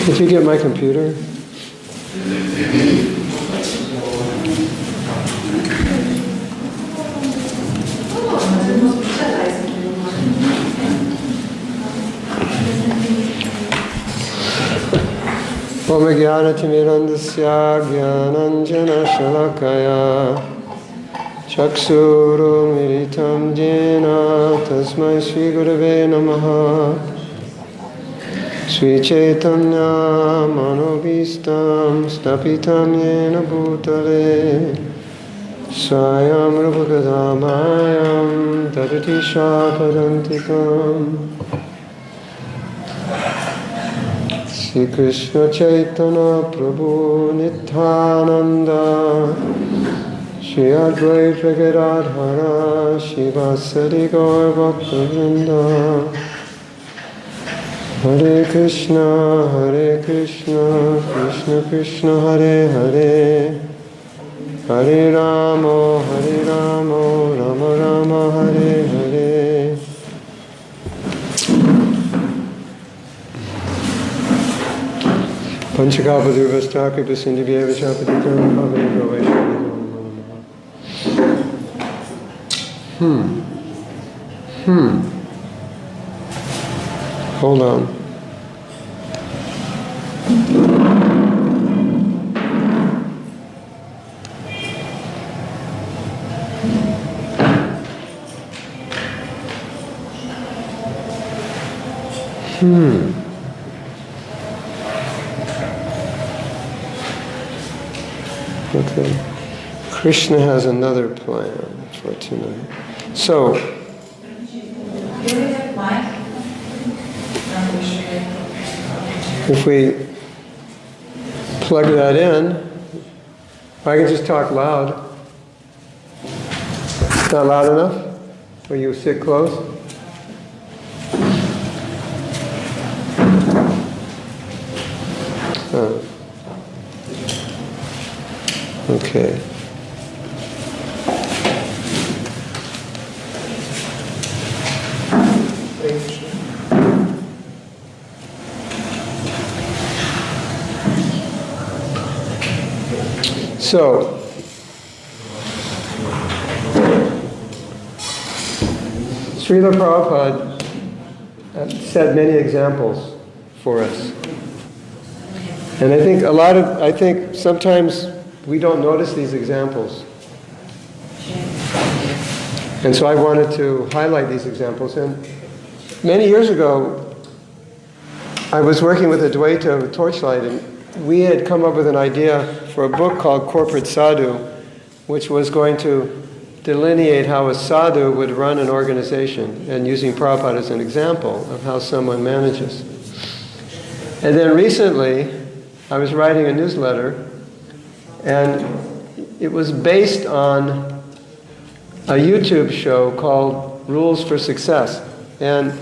Did you get my computer? Om Jnanatimirandasya Jnananjana Shalakaya Chakshuru Militam Jena Tasmai Shri Gurave Namaha Sri Chaitanya Manobhistam Stapitam Yena Bhutale Swayam Rupakadamayam Tadati Shapadantikam Shri Krishna Chaitanya Prabhu Nityananda Shri Advaita Gadadhara Shivasari Gaur Bhaktivinoda Hare Krishna, Krishna Krishna, Hare Hare, Hare Rama, Rama Rama, Hare Hare. Panchakalpadurvastaka Pasindhivya Vachapatikam Bhavega Vaishnavisam. Hold on. Okay. Krishna has another plan for tonight. So, if we plug that in, I can just talk loud. It's not loud enough? Or you sit close? Okay. So, Srila Prabhupada set many examples for us. And I think sometimes we don't notice these examples. And so I wanted to highlight these examples. And many years ago, I was working with Advaita with Torchlight, and we had come up with an idea for a book called Corporate Sadhu, which was going to delineate how a sadhu would run an organization, and using Prabhupada as an example of how someone manages. And then recently, I was writing a newsletter, and it was based on a YouTube show called Rules for Success. And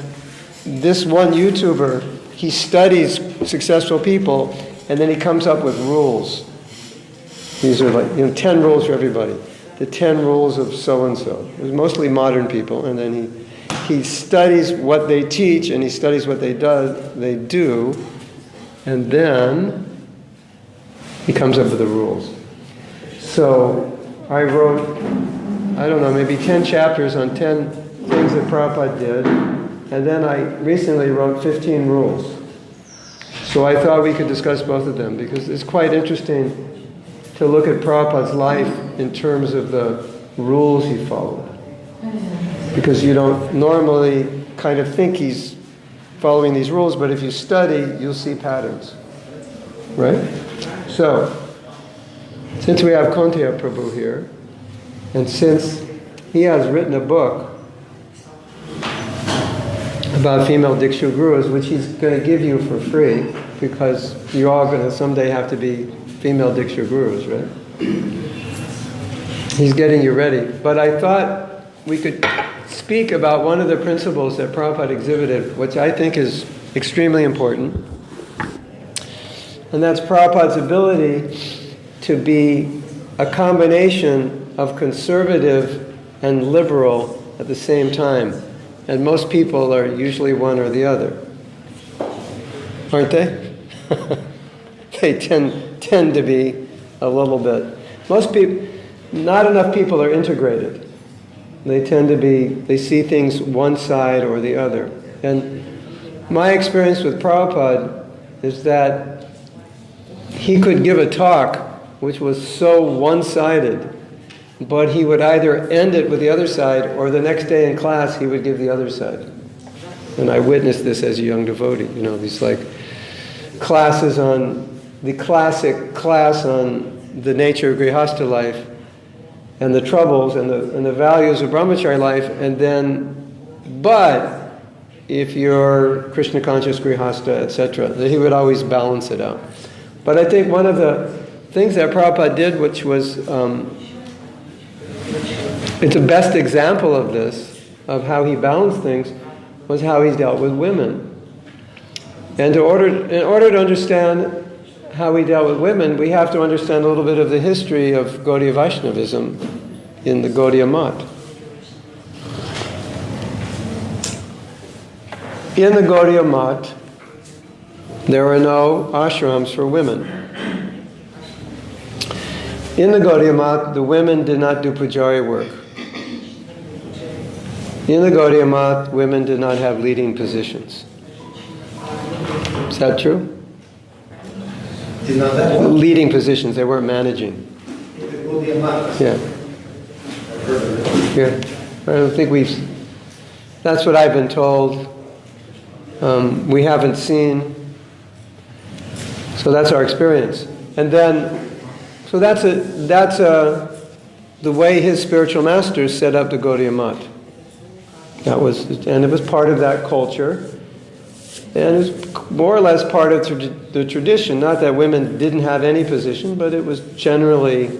this one YouTuber, he studies successful people, and then he comes up with rules. These are like, 10 rules for everybody. The 10 rules of so-and-so. It was mostly modern people, and then he studies what they teach, and he studies what they do, and then he comes up with the rules. So I wrote, I don't know, maybe 10 chapters on 10 things that Prabhupada did, and then I recently wrote 15 rules. So I thought we could discuss both of them, because it's quite interesting to look at Prabhupada's life in terms of the rules he followed. Because you don't normally kind of think he's following these rules, but if you study, you'll see patterns. Right? So, since we have Gaudiya Prabhu here, and since he has written a book about female Dikshu Gurus, which he's going to give you for free, because you're all going to someday have to be female Dikshu Gurus, right? He's getting you ready. But I thought we could speak about one of the principles that Prabhupada exhibited, which I think is extremely important. And that's Prabhupada's ability to be a combination of conservative and liberal at the same time. And most people are usually one or the other. Aren't they? They tend to be a little bit. Most people, not enough people are integrated. They tend to be, they see things one side or the other. And my experience with Prabhupada is that he could give a talk which was so one-sided, but he would either end it with the other side, or the next day in class he would give the other side. And I witnessed this as a young devotee, these like classes on, the classic class on the nature of Grihastha life, and the troubles and the values of Brahmachari life, and then, but if you're Krishna conscious, Grihastha, etc., he would always balance it out. But I think one of the things that Prabhupada did, which was, it's a best example of this, of how he balanced things, was how he dealt with women. And in order to understand how we dealt with women, we have to understand a little bit of the history of Gaudiya Vaishnavism in the Gaudiya mutt. In the Gaudiya mutt, there were no ashrams for women. In the Gaudiya mutt, the women did not do pujari work. In the Gaudiya mutt, women did not have leading positions. Is that true? Leading positions, they weren't managing. Yeah. Yeah. I don't think that's what I've been told. We haven't seen. So that's our experience. And then, so that's the way his spiritual masters set up the Gaudiya mutt. And it was part of that culture. And it was more or less part of the tradition. Not that women didn't have any position, but it was generally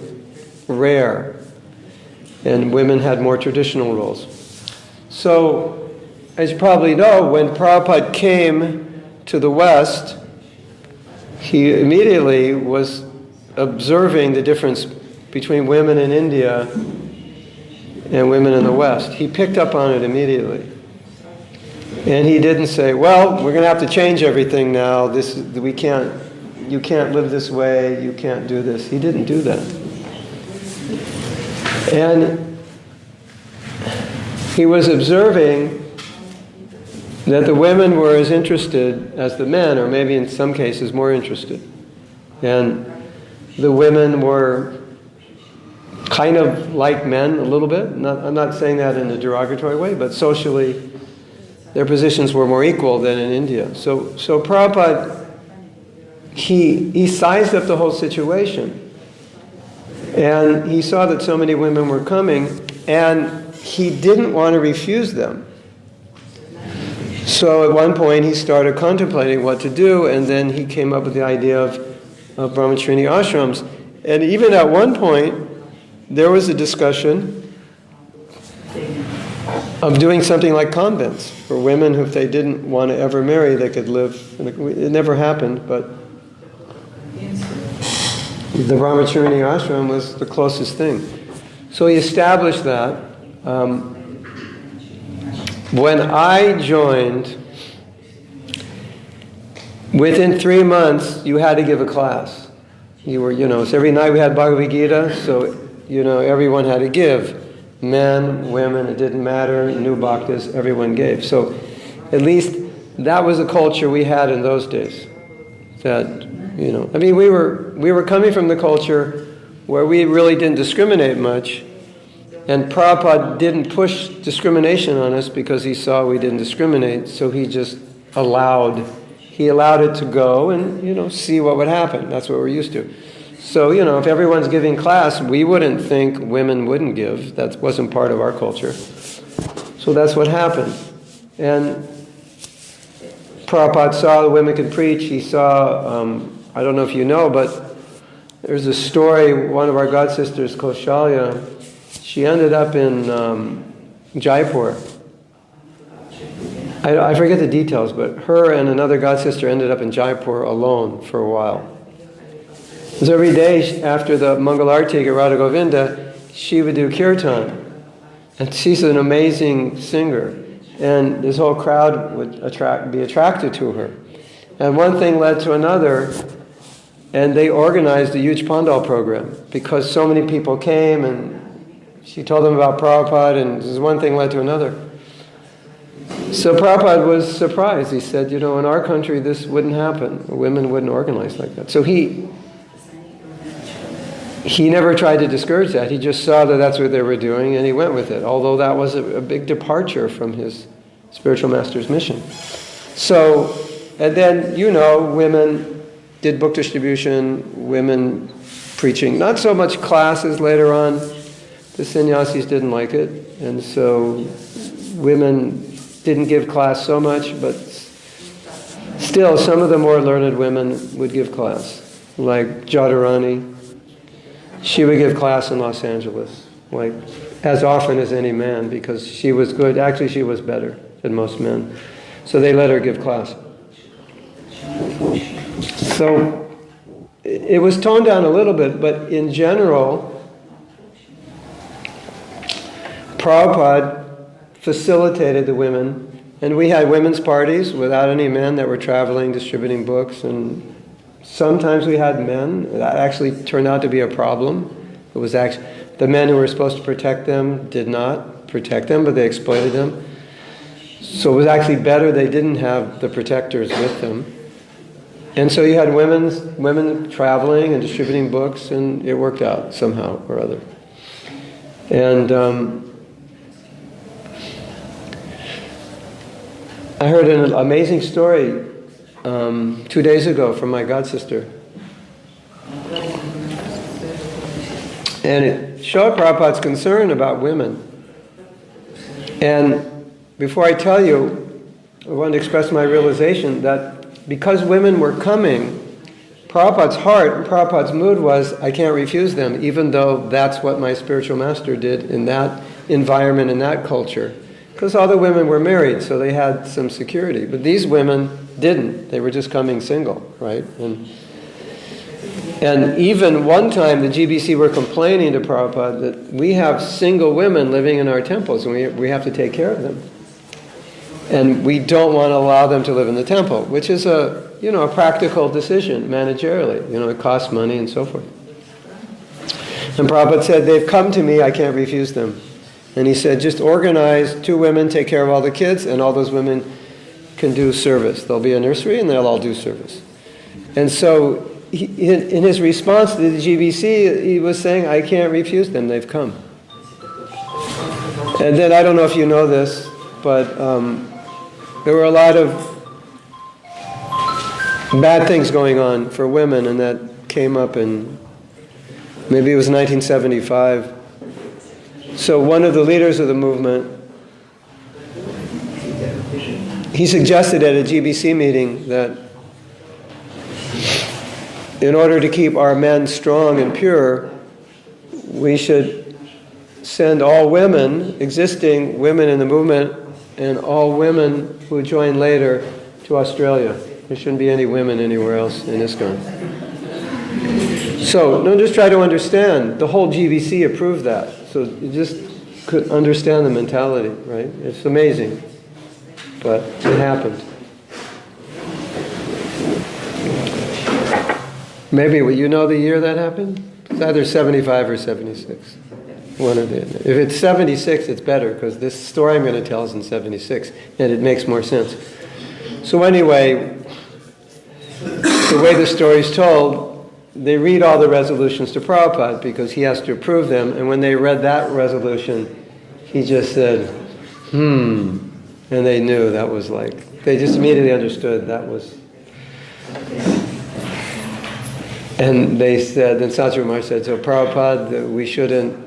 rare. And women had more traditional roles. So, as you probably know, when Prabhupada came to the West, he immediately was observing the difference between women in India and women in the West. He picked up on it immediately. And he didn't say, well, we're going to have to change everything now. You can't live this way, you can't do this. He didn't do that. And he was observing that the women were as interested as the men, or maybe in some cases more interested. And the women were kind of like men a little bit. I'm not saying that in a derogatory way, but socially their positions were more equal than in India. So Prabhupada, he sized up the whole situation. And he saw that so many women were coming, and he didn't want to refuse them. So at one point he started contemplating what to do, and then he came up with the idea of Brahmachari ashrams. And even at one point, there was a discussion of doing something like convents for women who, if they didn't want to ever marry, they could live. It never happened, but the Brahmachari ashram was the closest thing. So he established that. When I joined, within 3 months, you had to give a class. You were, so every night we had Bhagavad Gita, so, everyone had to give. Men, women, it didn't matter, new bhaktas, everyone gave. So at least that was the culture we had in those days. That, we were coming from the culture where we really didn't discriminate much, and Prabhupada didn't push discrimination on us because he saw we didn't discriminate, so he just allowed it to go and, see what would happen. That's what we're used to. So, if everyone's giving class, we wouldn't think women wouldn't give. That wasn't part of our culture. So that's what happened. And Prabhupada saw the women could preach. He saw, I don't know if you know, but there's a story, one of our god sisters, Kaushalya, she ended up in Jaipur. I forget the details, but her and another god sister ended up in Jaipur alone for a while. Because every day after the Mangalarti at Radha Govinda, she would do kirtan. And she's an amazing singer. And this whole crowd would be attracted to her. And one thing led to another, and they organized a huge pandal program because so many people came, and she told them about Prabhupada, and this one thing led to another. So Prabhupada was surprised. He said, in our country this wouldn't happen. Women wouldn't organize like that. So he never tried to discourage that. He just saw that that's what they were doing, and he went with it, although that was a big departure from his spiritual master's mission. So, and then, women did book distribution, women preaching. Not so much classes later on. The sannyasis didn't like it, and so women didn't give class so much, but still some of the more learned women would give class, like Jadharani. She would give class in Los Angeles, like as often as any man, because she was good. Actually, she was better than most men. So they let her give class. So it was toned down a little bit, but in general, Prabhupada facilitated the women, and we had women's parties without any men that were traveling, distributing books, and sometimes we had men. That actually turned out to be a problem. It was actually the men who were supposed to protect them did not protect them, but they exploited them. So it was actually better they didn't have the protectors with them. And so you had women traveling and distributing books, and it worked out somehow or other. And I heard an amazing story 2 days ago from my godsister. And it showed Prabhupada's concern about women. And before I tell you, I want to express my realization that because women were coming, Prabhupada's heart and Prabhupada's mood was, I can't refuse them, even though that's what my spiritual master did in that environment, in that culture. Because all the women were married, so they had some security. But these women didn't. They were just coming single, right? And even one time the GBC were complaining to Prabhupada that we have single women living in our temples, and we have to take care of them. And we don't want to allow them to live in the temple, which is a practical decision, managerially. It costs money and so forth. And Prabhupada said, they've come to me, I can't refuse them. And he said, just organize 2 women, take care of all the kids, and all those women can do service. There'll be a nursery, and they'll all do service. And so, in his response to the GBC, he was saying, I can't refuse them, they've come. And then, I don't know if you know this, but there were a lot of bad things going on for women, and that came up in, maybe it was 1975. So one of the leaders of the movement, he suggested at a GBC meeting that in order to keep our men strong and pure, we should send all women, existing women in the movement, and all women who join later to Australia. There shouldn't be any women anywhere else in ISKCON. So, don't just try to understand. The whole GBC approved that. So you just could understand the mentality, right? It's amazing. But it happened. Maybe you know the year that happened? It's either 75 or 76. One of the. If it's 76, it's better, because this story I'm going to tell is in 76, and it makes more sense. So anyway, the way the story is told, they read all the resolutions to Prabhupada because he has to approve them, and when they read that resolution, he just said, and they knew that was like, they just immediately understood that was. And they said, and Satya Maharaj said, so Prabhupada, we shouldn't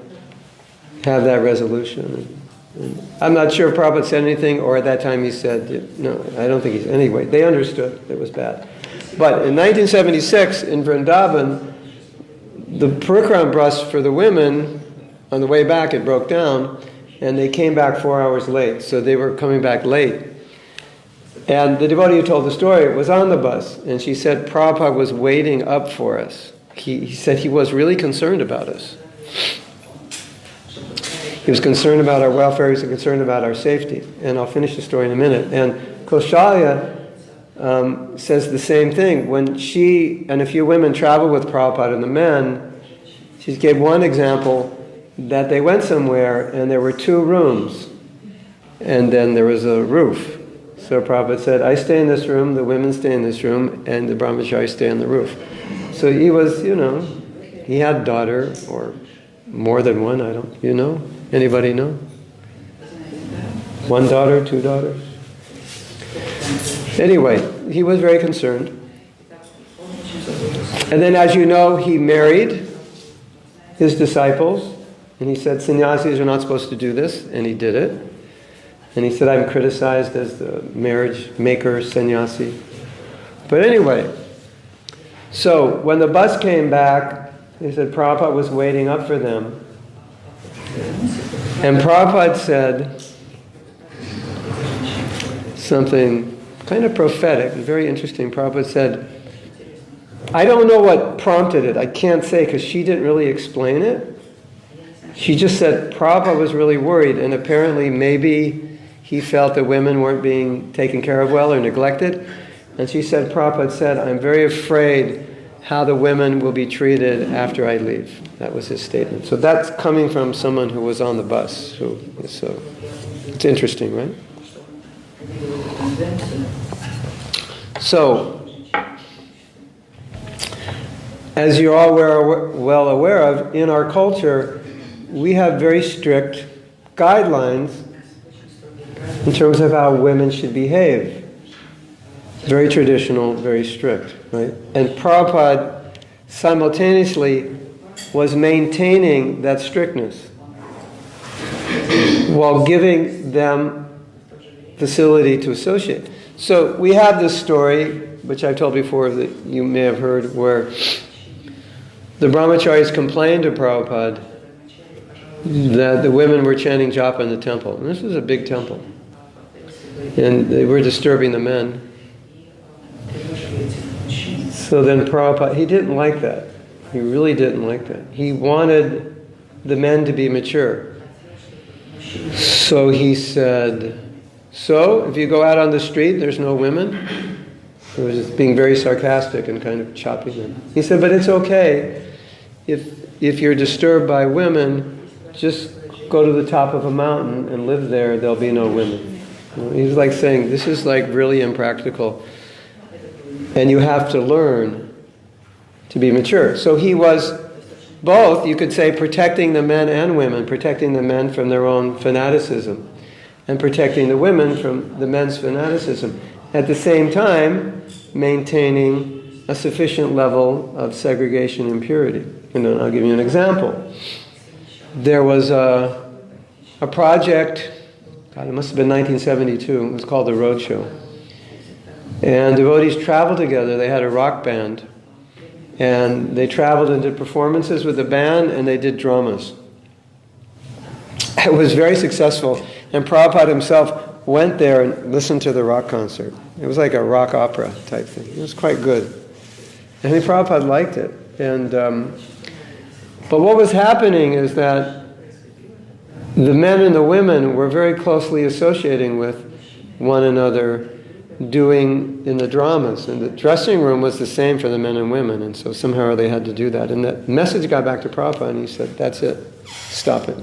have that resolution. And I'm not sure if Prabhupada said anything, or at that time he said, no, I don't think he's, anyway, they understood it was bad. But in 1976, in Vrindavan, the Parikram bus for the women, on the way back it broke down, and they came back 4 hours late, so they were coming back late. And the devotee who told the story was on the bus, and she said Prabhupada was waiting up for us. He said he was really concerned about us. He was concerned about our welfare, he was concerned about our safety. And I'll finish the story in a minute. And Kaushalya says the same thing. When she and a few women traveled with Prabhupada and the men, she gave one example that they went somewhere and there were 2 rooms and then there was a roof. So Prabhupada said, I stay in this room, the women stay in this room, and the Brahmachari stay on the roof. So he was, he had a daughter, or more than one, Anybody know? 1 daughter, 2 daughters? Anyway, he was very concerned. And then, as you know, he married his disciples, and he said, sannyasis are not supposed to do this, and he did it. And he said, I'm criticized as the marriage maker sannyasi. But anyway, so when the bus came back, he said Prabhupada was waiting up for them. And Prabhupada said something kind of prophetic, very interesting. Prabhupada said, I don't know what prompted it. I can't say because she didn't really explain it. She just said Prabhupada was really worried, and apparently maybe he felt that women weren't being taken care of well or neglected. And she said, Prabhupada said, I'm very afraid how the women will be treated after I leave. That was his statement. So that's coming from someone who was on the bus. So it's interesting, right? So, as you're all well aware of, in our culture, we have very strict guidelines in terms of how women should behave. Very traditional, very strict, right? And Prabhupada simultaneously was maintaining that strictness while giving them facility to associate. So we have this story, which I've told before that you may have heard, where the Brahmacharis complained to Prabhupada that the women were chanting japa in the temple. And this was a big temple. And they were disturbing the men. So then Prabhupada, he didn't like that. He really didn't like that. He wanted the men to be mature. So he said, so if you go out on the street, there's no women? He was just being very sarcastic and kind of chopping them. He said, but it's okay. If you're disturbed by women, just go to the top of a mountain and live there, there'll be no women. He was like saying, this is like really impractical. And you have to learn to be mature. So he was both, you could say, protecting the men and women, protecting the men from their own fanaticism, and protecting the women from the men's fanaticism. At the same time, maintaining a sufficient level of segregation and purity. And I'll give you an example. There was a project, God, it must have been 1972, it was called the Roadshow. And devotees traveled together, they had a rock band. And they traveled and did performances with the band, and they did dramas. It was very successful. And Prabhupada himself went there and listened to the rock concert. It was like a rock opera type thing. It was quite good. And Prabhupada liked it. And but what was happening is that the men and the women were very closely associating with one another doing in the dramas. And the dressing room was the same for the men and women. And so somehow they had to do that. And that message got back to Prabhupada and he said, that's it. Stop it.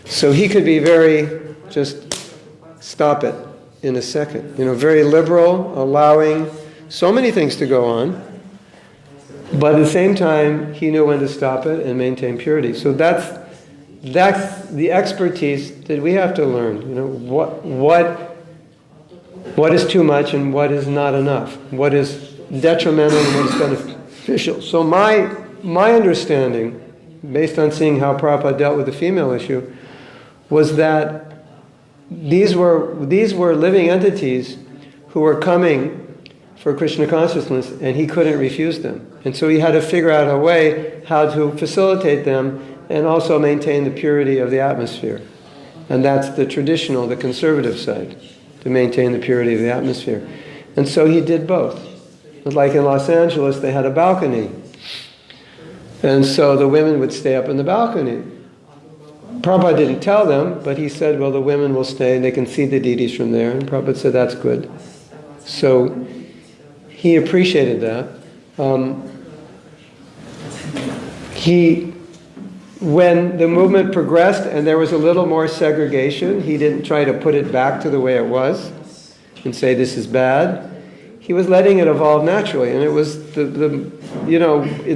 So he could be very, just stop it in a second. Very liberal, allowing so many things to go on. But at the same time, he knew when to stop it and maintain purity. So that's the expertise that we have to learn. What is too much and what is not enough? What is detrimental and what is beneficial? So my understanding, based on seeing how Prabhupada dealt with the female issue, was that these were living entities who were coming for Krishna consciousness, and he couldn't refuse them. And so he had to figure out a way how to facilitate them and also maintain the purity of the atmosphere. And that's the traditional, the conservative side, to maintain the purity of the atmosphere. And so he did both. Like in Los Angeles, they had a balcony. And so the women would stay up in the balcony. Prabhupada didn't tell them, but he said, well, the women will stay and they can see the deities from there. And Prabhupada said, that's good. So he appreciated that. When the movement progressed and there was a little more segregation, he didn't try to put it back to the way it was and say this is bad. He was letting it evolve naturally. And it was in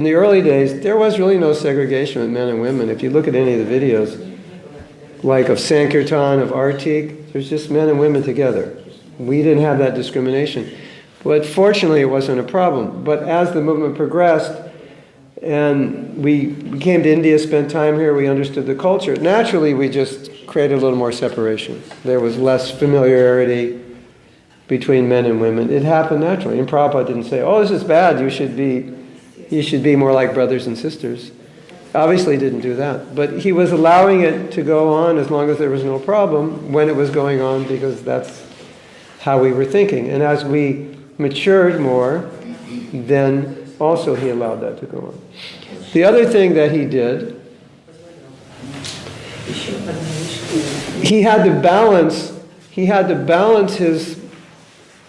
the early days, there was really no segregation with men and women. If you look at any of the videos, like of Sankirtan, of Artik, there's just men and women together. We didn't have that discrimination. But fortunately, it wasn't a problem. But as the movement progressed, and we came to India, spent time here, we understood the culture, naturally we just created a little more separation. There was less familiarity between men and women. It happened naturally. And Prabhupada didn't say, oh, this is bad, you should be more like brothers and sisters. Obviously didn't do that. But he was allowing it to go on as long as there was no problem when it was going on, because that's how we were thinking. And as we matured more, then also he allowed that to go on. The other thing that he did, he had to balance his,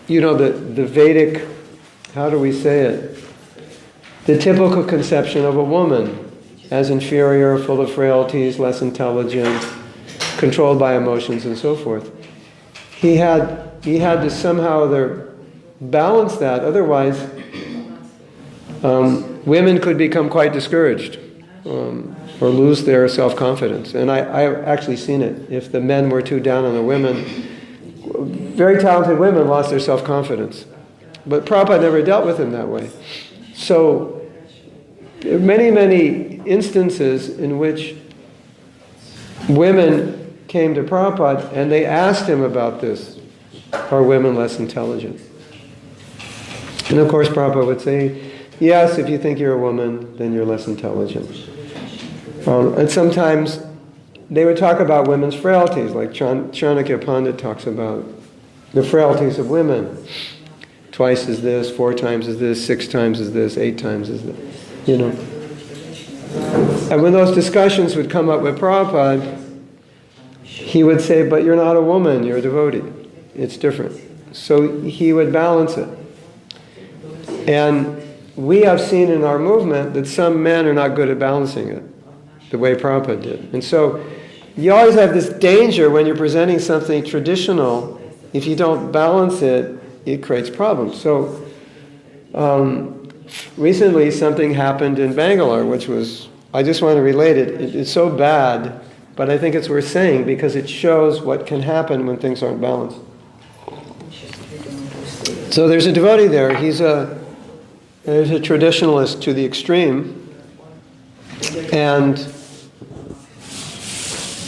the Vedic, how do we say it? The typical conception of a woman as inferior, full of frailties, less intelligent, controlled by emotions and so forth. He had to somehow balance that, otherwise women could become quite discouraged or lose their self-confidence. And I've actually seen it. If the men were too down on the women, very talented women lost their self-confidence. But Prabhupada never dealt with them that way. So there are many, many instances in which women came to Prabhupada and they asked him about this. Are women less intelligent? And of course Prabhupada would say, yes, if you think you're a woman, then you're less intelligent. And sometimes they would talk about women's frailties, like Chanakya Pandit talks about the frailties of women. Twice is this, 4 times is this, 6 times is this, 8 times is this, And when those discussions would come up with Prabhupada, he would say, but you're not a woman, you're a devotee. It's different. So he would balance it. And we have seen in our movement that some men are not good at balancing it, the way Prabhupada did. And so you always have this danger when you're presenting something traditional, if you don't balance it, it creates problems. So recently something happened in Bangalore, which was, I just want to relate it. It's so bad, but I think it's worth saying because it shows what can happen when things aren't balanced. So there's a devotee there. He's a traditionalist to the extreme, and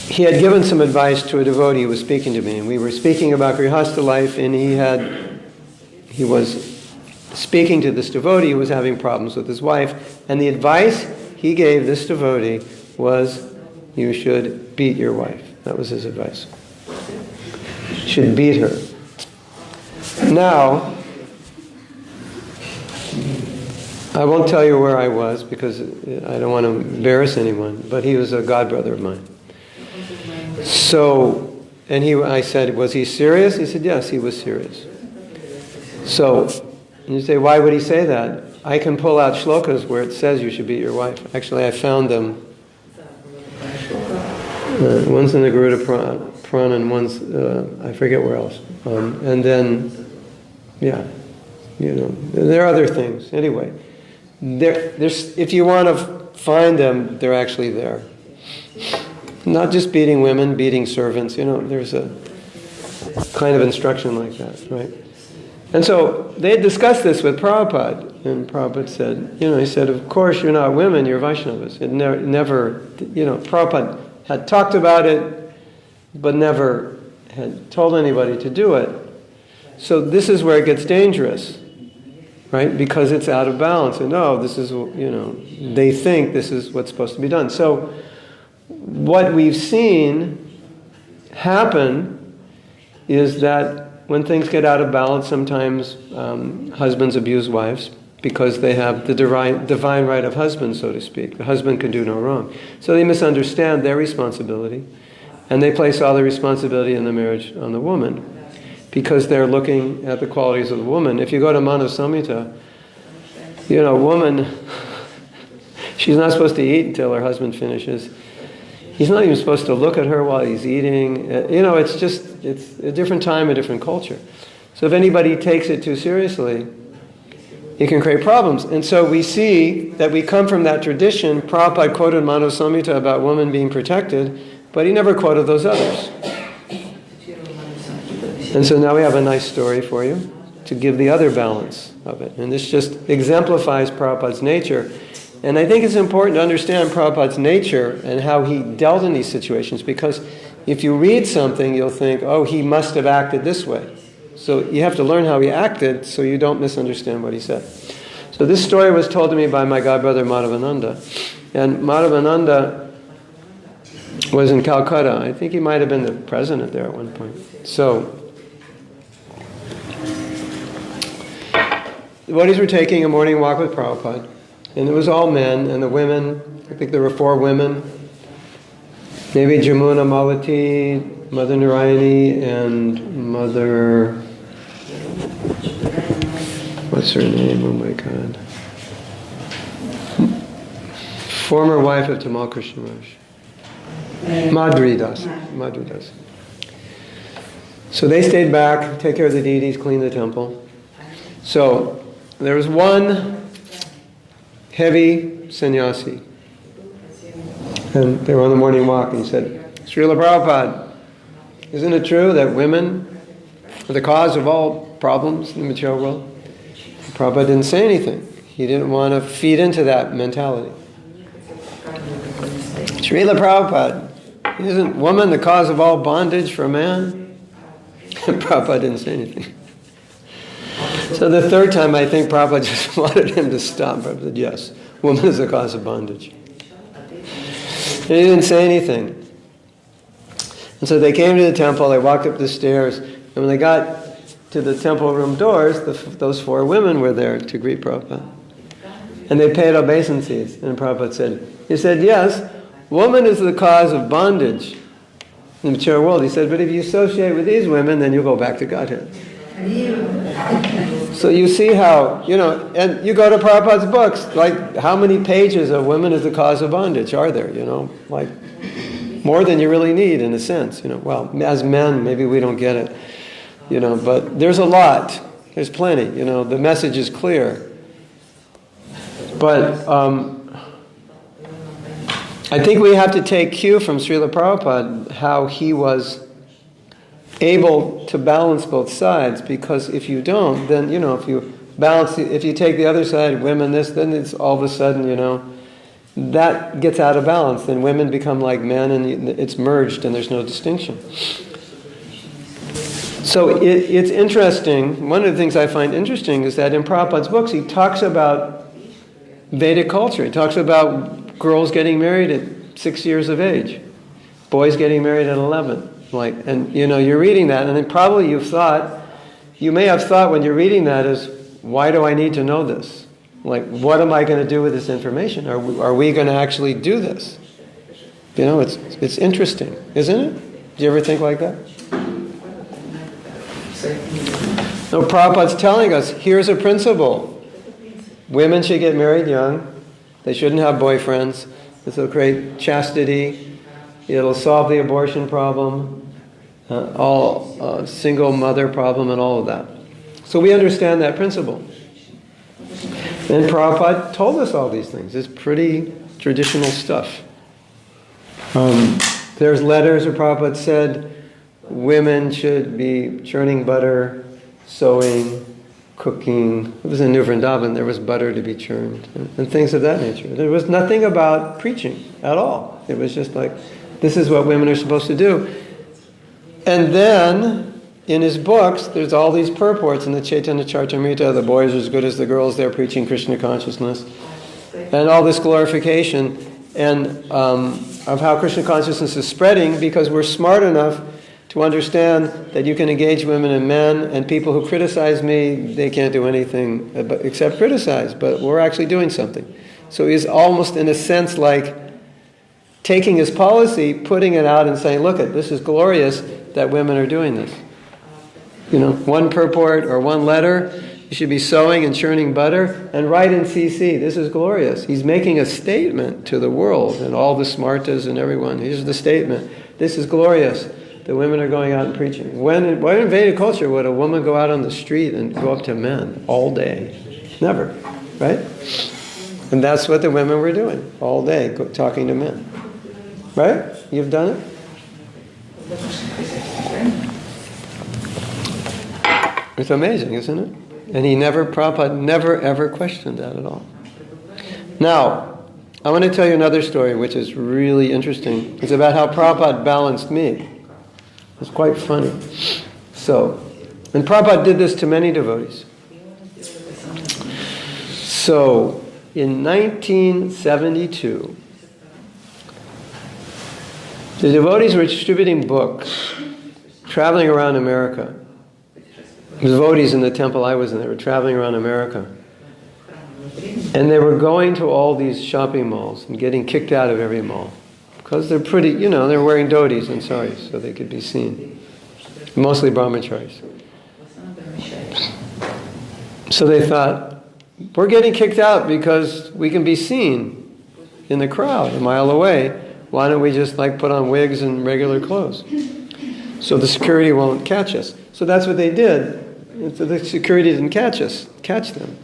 he had given some advice to a devotee who was speaking to me, and we were speaking about Grihastha life, and he was speaking to this devotee who was having problems with his wife, and the advice he gave this devotee was, you should beat your wife. That was his advice. You should beat her. Now, I won't tell you where I was because I don't want to embarrass anyone, but he was a godbrother of mine. So, and I said, was he serious? He said, yes, he was serious. So, and you say, why would he say that? I can pull out shlokas where it says you should beat your wife. Actually, I found them. One's in the Garuda Purana and one's, I forget where else. And then, there are other things. Anyway, there's, if you want to find them, they're actually there. Not just beating women, beating servants, there's a kind of instruction like that, right? And so they had discussed this with Prabhupada, and Prabhupada said, he said, of course you're not women, you're Vaishnavas. It never, Prabhupada had talked about it, but never had told anybody to do it. So this is where it gets dangerous, right? Because it's out of balance. And this is, they think this is what's supposed to be done. So what we've seen happen is that when things get out of balance, sometimes husbands abuse wives because they have the divine right of husband, so to speak. The husband can do no wrong. So they misunderstand their responsibility, and they place all the responsibility in the marriage on the woman. because they're looking at the qualities of the woman. If you go to Manu Samhita, woman, she's not supposed to eat until her husband finishes. He's not even supposed to look at her while he's eating. It's a different time, a different culture. So if anybody takes it too seriously, it can create problems. And so we see that we come from that tradition. Prabhupada quoted Manu Samhita about women being protected, but he never quoted those others. And so now we have a nice story for you to give the other balance of it. And this just exemplifies Prabhupada's nature. And I think it's important to understand Prabhupada's nature and how he dealt in these situations, because if you read something, you'll think, oh, he must have acted this way. So you have to learn how he acted so you don't misunderstand what he said. So this story was told to me by my godbrother Madhavananda. And Madhavananda was in Calcutta. I think he might have been the president there at one point. So the devotees were taking a morning walk with Prabhupada. And it was all men, and the women, I think there were 4 women. Maybe Jamuna Malati, Mother Narayani, and Mother... What's her name? Oh my God. Former wife of Tamal Krishna Maharaj. Madhuri Das. So they stayed back, take care of the deities, clean the temple. So there was one heavy sannyasi. And they were on the morning walk, and he said, Srila Prabhupada, isn't it true that women are the cause of all problems in the material world? Prabhupada didn't say anything. He didn't want to feed into that mentality. Srila Prabhupada, isn't woman the cause of all bondage for man? Prabhupada didn't say anything. So the third time, I think Prabhupada just wanted him to stop. Prabhupada said, yes, woman is the cause of bondage. And he didn't say anything. And so they came to the temple, they walked up the stairs, and when they got to the temple room doors, those 4 women were there to greet Prabhupada. And they paid obeisances. And Prabhupada said, yes, woman is the cause of bondage in the material world. He said, but if you associate with these women, then you'll go back to Godhead. So you see how, and you go to Prabhupada's books, like how many pages of women is the cause of bondage are there, like more than you really need in a sense, well, as men, maybe we don't get it, but there's a lot, there's plenty, the message is clear. But I think we have to take cue from Srila Prabhupada, how he was able to balance both sides, because if you don't, then, if you take the other side, women this, then it's all of a sudden, that gets out of balance. Then women become like men, and it's merged, and there's no distinction. So it's interesting. One of the things I find interesting is that in Prabhupada's books, he talks about Vedic culture. He talks about girls getting married at 6 years of age, boys getting married at 11. You're reading that, and then probably you may have thought when you're reading that is, why do I need to know this? What am I going to do with this information? Are we going to actually do this? It's interesting, isn't it? Do you ever think like that? No, Prabhupada's telling us, here's a principle. Women should get married young. They shouldn't have boyfriends. This will create chastity. It'll solve the abortion problem, single mother problem, and all of that. So we understand that principle. And Prabhupada told us all these things. It's pretty traditional stuff. There's letters where Prabhupada said women should be churning butter, sewing, cooking. It was in New Vrindavan, there was butter to be churned, and things of that nature. There was nothing about preaching at all. It was just like, this is what women are supposed to do. And then, in his books, there's all these purports in the Chaitanya Charitamrita, the boys are as good as the girls, they're preaching Krishna consciousness, and all this glorification, and of how Krishna consciousness is spreading, because we're smart enough to understand that you can engage women and men, and people who criticize me, they can't do anything except criticize, but we're actually doing something. So he's almost, in a sense, like taking his policy, putting it out and saying, look, this is glorious that women are doing this. one purport or one letter. You should be sewing and churning butter and write in CC. This is glorious. He's making a statement to the world and all the smartas and everyone. Here's the statement. This is glorious. The women are going out and preaching. When in Vedic culture would a woman go out on the street and go up to men all day? Never, right? And that's what the women were doing all day, talking to men. Right? You've done it? It's amazing, isn't it? And Prabhupada never ever questioned that at all. Now, I want to tell you another story which is really interesting. It's about how Prabhupada balanced me. It's quite funny. And Prabhupada did this to many devotees. So, in 1972, the devotees were distributing books, traveling around America. The devotees in the temple I was in, they were traveling around America. And they were going to all these shopping malls and getting kicked out of every mall. Because they're pretty, they're wearing dhotis and saris, so they could be seen. Mostly brahmacharis. So they thought, we're getting kicked out because we can be seen in the crowd a mile away. Why don't we just put on wigs and regular clothes? So the security won't catch us. So that's what they did. So the security didn't catch them.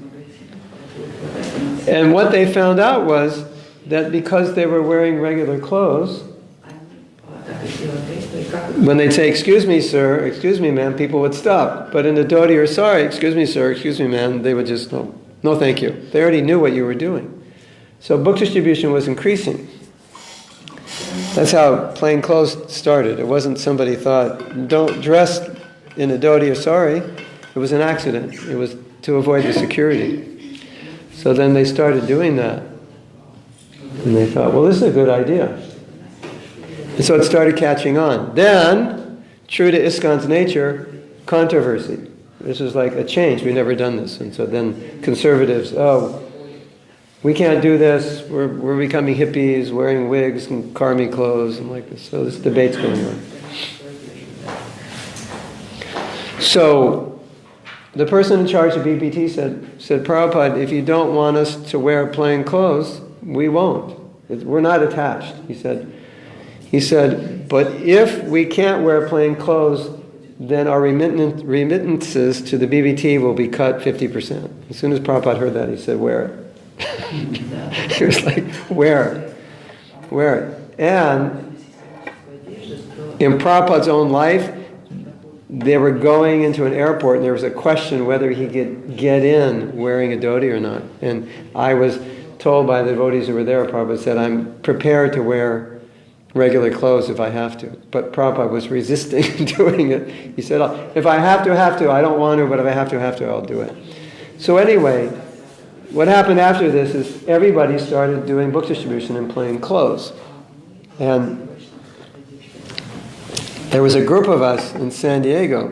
And what they found out was that because they were wearing regular clothes, when they'd say, "Excuse me, sir," "Excuse me, ma'am," people would stop. But in the dhoti or sari, "Excuse me, sir," "Excuse me, ma'am," they would just, no thank you. They already knew what you were doing. So book distribution was increasing. That's how plain clothes started. It wasn't somebody thought, don't dress in a dhoti or sari. It was an accident. It was to avoid the security. So then they started doing that. And they thought, well, this is a good idea. And so it started catching on. Then, true to ISKCON's nature, controversy. This was like a change. We've never done this. And so then conservatives, we can't do this. We're becoming hippies, wearing wigs and karmi clothes and like this. So this debate's going on. So the person in charge of BBT said, Prabhupada, if you don't want us to wear plain clothes, we won't. We're not attached, he said, but if we can't wear plain clothes, then our remittances to the BBT will be cut 50%. As soon as Prabhupada heard that, he said, wear it. He was like, wear it. And in Prabhupada's own life, they were going into an airport and there was a question whether he could get in wearing a dhoti or not. And I was told by the devotees who were there, Prabhupada said, I'm prepared to wear regular clothes if I have to. But Prabhupada was resisting doing it. He said, if I have to, I don't want to, but if I have to, I'll do it. So anyway, what happened after this is everybody started doing book distribution in plain clothes. And there was a group of us in San Diego,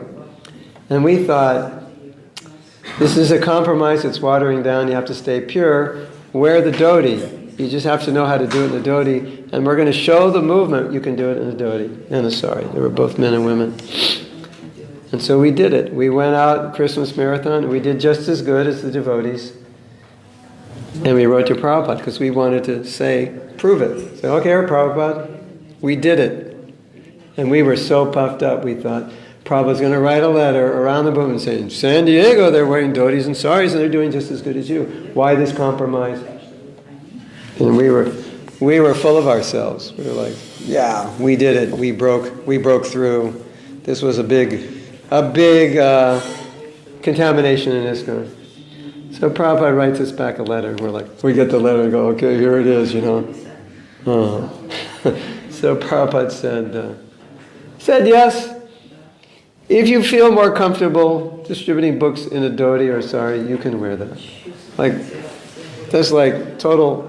and we thought, this is a compromise, it's watering down, you have to stay pure, wear the dhoti. You just have to know how to do it in the dhoti, and we're going to show the movement you can do it in a dhoti and a sari. They were both men and women. And so we did it. We went out Christmas marathon, and we did just as good as the devotees. And we wrote to Prabhupada because we wanted to say, prove it. Say, okay, Prabhupada, we did it. And we were so puffed up, we thought, Prabhupada's going to write a letter around the movement saying, San Diego, they're wearing dhotis and saris and they're doing just as good as you. Why this compromise? And we were full of ourselves. We were like, yeah, we did it. We broke through. This was a big contamination in ISKCON. So Prabhupada writes us back a letter, and we're like, we get the letter and go, okay, here it is, So Prabhupada said yes, if you feel more comfortable distributing books in a dhoti or sari, you can wear that. That's total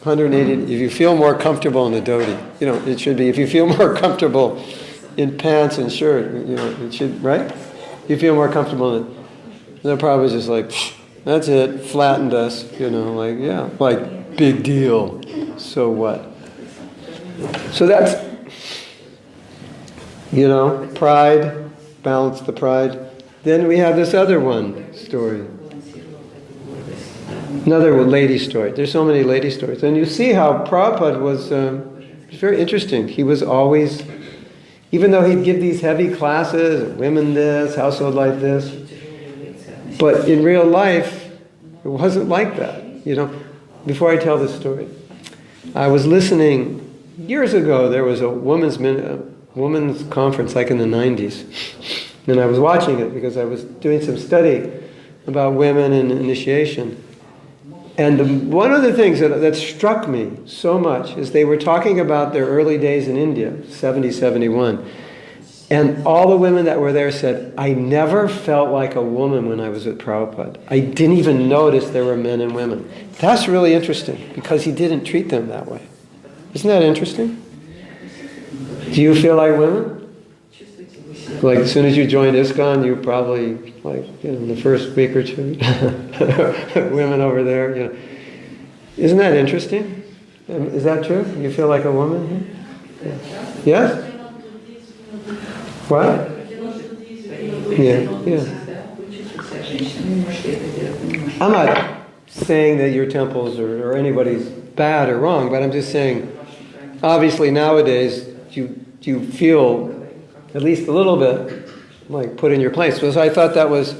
180. If you feel more comfortable in the dhoti, it should be, if you feel more comfortable in pants and shirt, it should, right? You feel more comfortable in it. The Prabhupada was just like, that's it, flattened us, big deal. So what? So that's, pride, balance the pride. Then we have this other one story. Another lady story. There's so many lady stories. And you see how Prabhupada was very interesting. He was always, even though he'd give these heavy classes, women this, household life this, but in real life, it wasn't like that. Before I tell this story, I was listening, years ago, there was a women's conference, like in the 90s. And I was watching it because I was doing some study about women and initiation. And one of the things that struck me so much is they were talking about their early days in India, 70, 71. And all the women that were there said, I never felt like a woman when I was with Prabhupada. I didn't even notice there were men and women. That's really interesting, because he didn't treat them that way. Isn't that interesting? Do you feel like women? Like as soon as you joined ISKCON, you probably, in the first week or two, women over there, Isn't that interesting? Is that true? You feel like a woman? Yes? What? Yeah. I'm not saying that your temples or anybody's bad or wrong, but I'm just saying, obviously nowadays, you feel at least a little bit like put in your place. So I thought that was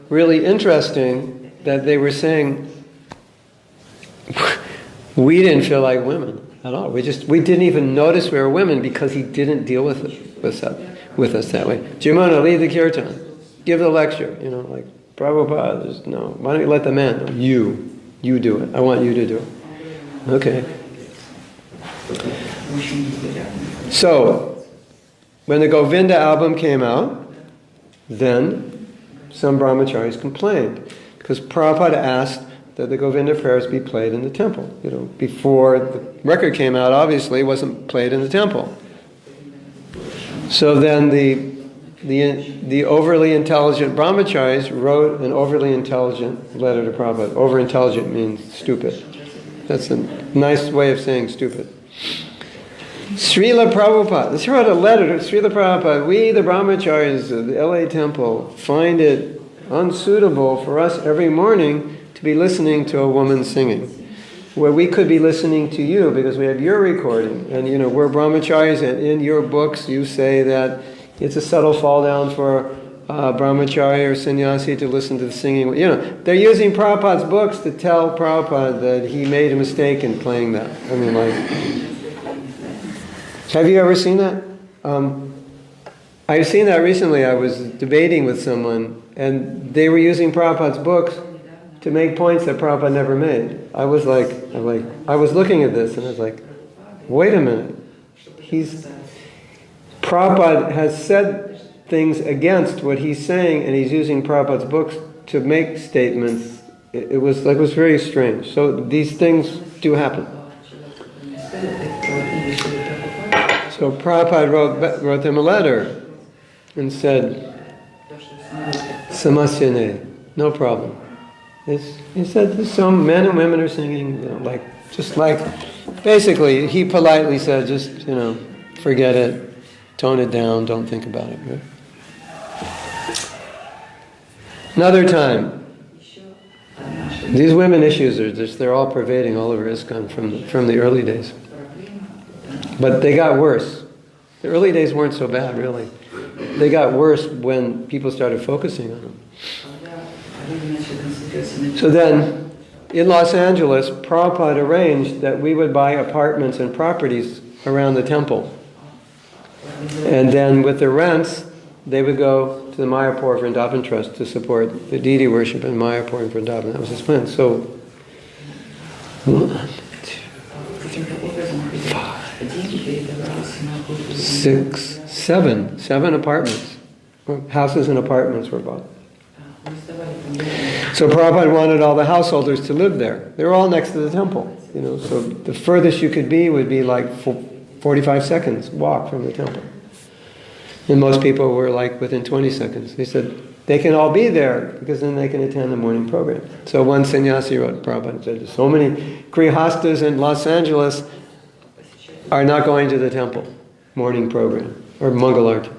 really interesting that they were saying we didn't feel like women at all. We didn't even notice we were women because he didn't deal with us that way. Jimona, lead the kirtan. Give the lecture. Like Prabhupada, no. Why don't you let the man know? You do it. I want you to do it. Okay. So, when the Govinda album came out, then some brahmacharis complained because Prabhupada asked that the Govinda prayers be played in the temple. Before the record came out, obviously it wasn't played in the temple. So then the overly intelligent brahmacharis wrote an overly intelligent letter to Prabhupada. Over-intelligent means stupid. That's a nice way of saying stupid. Srila Prabhupada, let's wrote a letter to Srila Prabhupada. We, the brahmacharis of the LA temple, find it unsuitable for us every morning to be listening to a woman singing, where we could be listening to you because we have your recording. And we're brahmacharis, and in your books you say that it's a subtle fall down for brahmachari or sannyasi to listen to the singing. They're using Prabhupada's books to tell Prabhupada that he made a mistake in playing that. Have you ever seen that? I've seen that recently. I was debating with someone, and they were using Prabhupada's books to make points that Prabhupada never made. I was looking at this, and I was like, wait a minute. Prabhupada has said things against what he's saying, and he's using Prabhupada's books to make statements. It was very strange. So these things do happen. So Prabhupada wrote them a letter and said, Samasyane, no problem. He said, some men and women are singing, basically, he politely said, just, forget it, tone it down, don't think about it. Right? Another time, these women issues they're all pervading all over ISKCON from the early days. But they got worse. The early days weren't so bad, really. They got worse when people started focusing on them. So then, in Los Angeles, Prabhupada arranged that we would buy apartments and properties around the temple. And then with the rents, they would go to the Mayapur Vrindavan Trust to support the deity worship in Mayapur and Vrindavan. That was his plan. So, 1, 2, 3, 5, 6, 7 apartments. Houses and apartments were bought. So Prabhupada wanted all the householders to live there. They were all next to the temple. So the furthest you could be would be like 45 seconds walk from the temple. And most people were like within 20 seconds. He said, they can all be there because then they can attend the morning program. So one sannyasi wrote Prabhupada and said, so many grihastas in Los Angeles are not going to the temple morning program or Mangalarti.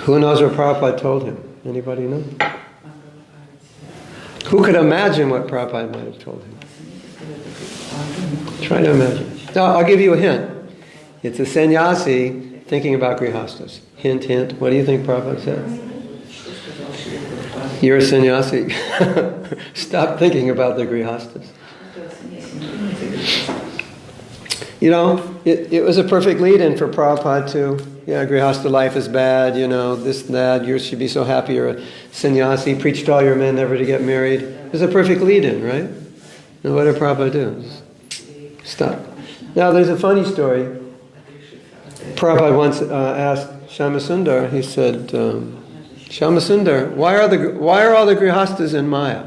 Who knows what Prabhupada told him? Anybody know? Who could imagine what Prabhupada might have told him? Try to imagine. No, I'll give you a hint. It's a sannyasi thinking about grihastas. Hint, hint. What do you think Prabhupada said? You're a sannyasi. Stop thinking about the grihastas. You know, it was a perfect lead-in for Prabhupada to, yeah, grihasta life is bad, you know, this and that, you should be so happy you're a sannyasi, preach to all your men never to get married. It was a perfect lead-in, right? And what did Prabhupada do? Stop. Now, there's a funny story. Prabhupada once asked Shyamasundar, he said, Shyamasundar, why are all the grihastas in Maya?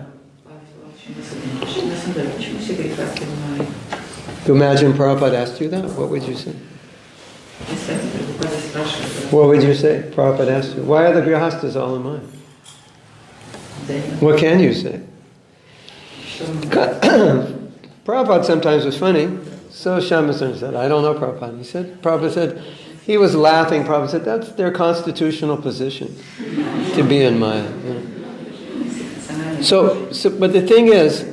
You imagine Prabhupada asked you that? What would you say? What would you say? Prabhupada asked you, why are the grihastas all in Maya? What can you say? Prabhupada sometimes was funny. So Shyamasundar said, I don't know Prabhupada. Prabhupada said, he was laughing. Prabhupada said, that's their constitutional position, to be in Maya. You know? So, but the thing is,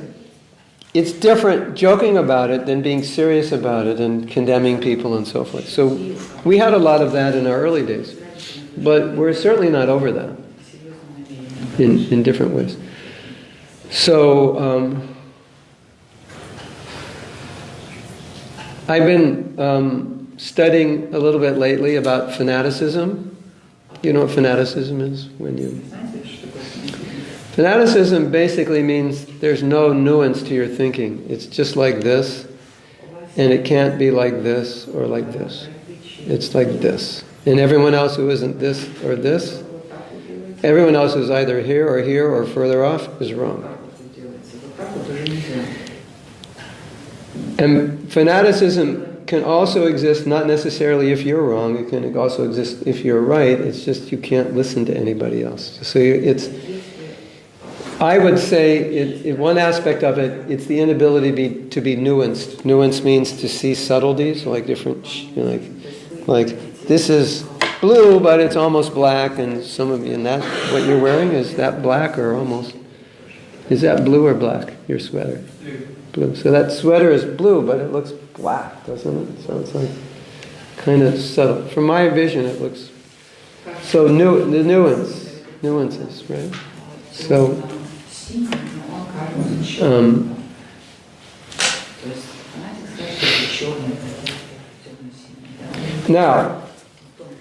it's different joking about it than being serious about it and condemning people and so forth. So we had a lot of that in our early days. But we're certainly not over that in different ways. So I've been studying a little bit lately about fanaticism. You know what fanaticism is? Fanaticism basically means there's no nuance to your thinking. It's just like this, and it can't be like this or like this. It's like this. And everyone else who isn't this or this, everyone else who's either here or further off is wrong. And fanaticism can also exist not necessarily if you're wrong, it can also exist if you're right, it's just you can't listen to anybody else. So I would say, one aspect of it, it's the inability to be nuanced. Nuance means to see subtleties, like different, you know, like this is blue, but it's almost black, and some of you, and that, what you're wearing, is that black or almost, is that blue or black, your sweater? Blue. So that sweater is blue, but it looks black, doesn't it? So it's like kind of subtle. From my vision, it looks, so the nuances, right? So, now,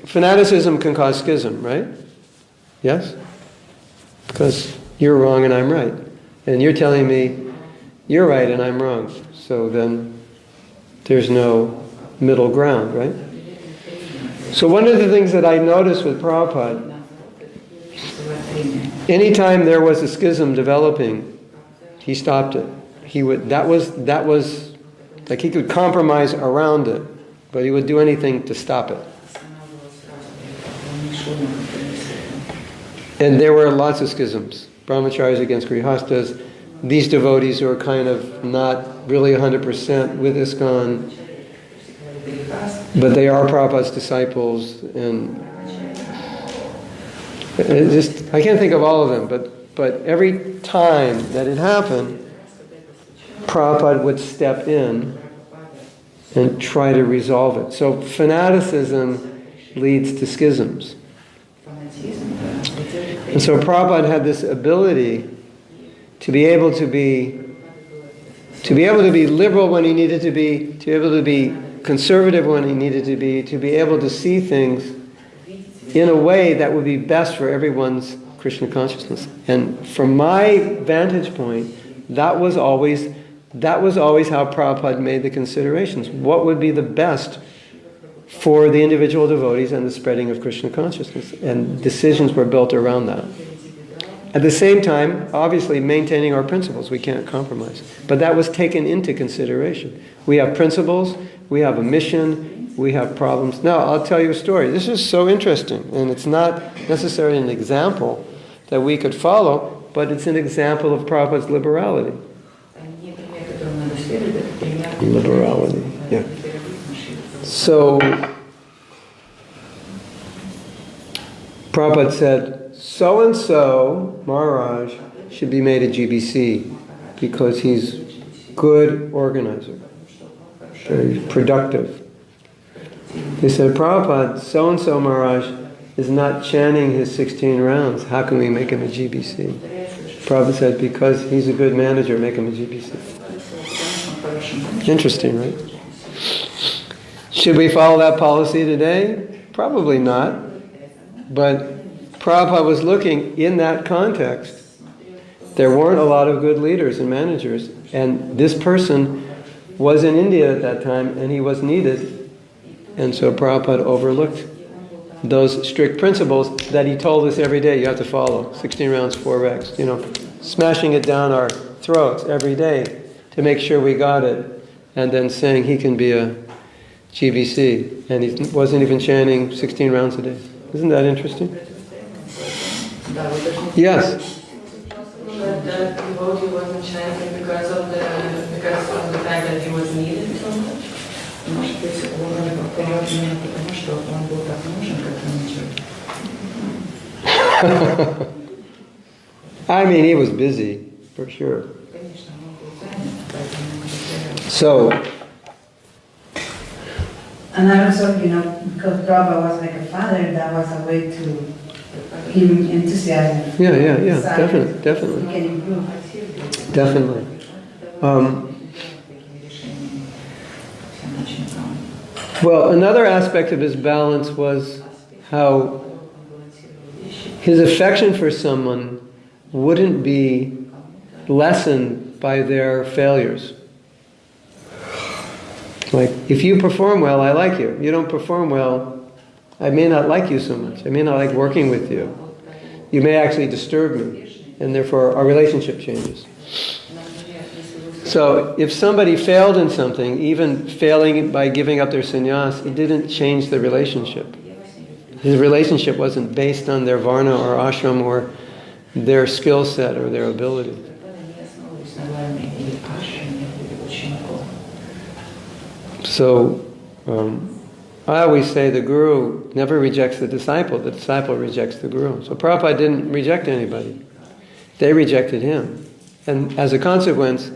fanaticism can cause schism, right? Yes? Because you're wrong and I'm right. And you're telling me you're right and I'm wrong. So then there's no middle ground, right? So one of the things that I noticed with Prabhupada, anytime there was a schism developing, he stopped it. That was like he could compromise around it, but he would do anything to stop it. And there were lots of schisms. Brahmacharis against grihastas, these devotees who are kind of not really 100% with ISKCON, but they are Prabhupada's disciples, and I can't think of all of them, but every time that it happened, Prabhupada would step in and try to resolve it. So fanaticism leads to schisms. And so Prabhupada had this ability to be able to be liberal when he needed to be able to be conservative when he needed to be able to see things in a way that would be best for everyone's Krishna consciousness. And from my vantage point, that was always how Prabhupada made the considerations. What would be the best for the individual devotees and the spreading of Krishna consciousness? And decisions were built around that. At the same time, obviously maintaining our principles, we can't compromise. But that was taken into consideration. We have principles, we have a mission, we have problems. Now, I'll tell you a story. This is so interesting, and it's not necessarily an example that we could follow, but it's an example of Prabhupada's liberality. Liberality, yeah. So, Prabhupada said, so-and-so, Maharaj, should be made a GBC because he's good organizer, very productive. He said, Prabhupada, so-and-so Maharaj is not chanting his 16 rounds. How can we make him a GBC? Prabhupada said, because he's a good manager, make him a GBC. Interesting, right? Should we follow that policy today? Probably not. But Prabhupada was looking in that context. There weren't a lot of good leaders and managers, and this person was in India at that time, and he was needed. And so Prabhupada overlooked those strict principles that he told us every day you have to follow. 16 rounds, 4 recs. Smashing it down our throats every day to make sure we got it, and then saying he can be a GBC, and he wasn't even chanting 16 rounds a day. Isn't that interesting? Yes? The devotee wasn't chanting because of the fact that he was needed so much? I mean, he was busy, for sure. So, and I also, because Prabhupada was like a father, that was a way to give him enthusiasm. Yeah, definitely. He can improve. Definitely. Well, another aspect of his balance was how his affection for someone wouldn't be lessened by their failures. Like, if you perform well, I like you. You don't perform well, I may not like you so much. I may not like working with you. You may actually disturb me, and therefore our relationship changes. So if somebody failed in something, even failing by giving up their sannyas, it didn't change the relationship. His relationship wasn't based on their varna or ashram or their skill set or their ability. So I always say the guru never rejects the disciple rejects the guru. So Prabhupada didn't reject anybody. They rejected him. And as a consequence,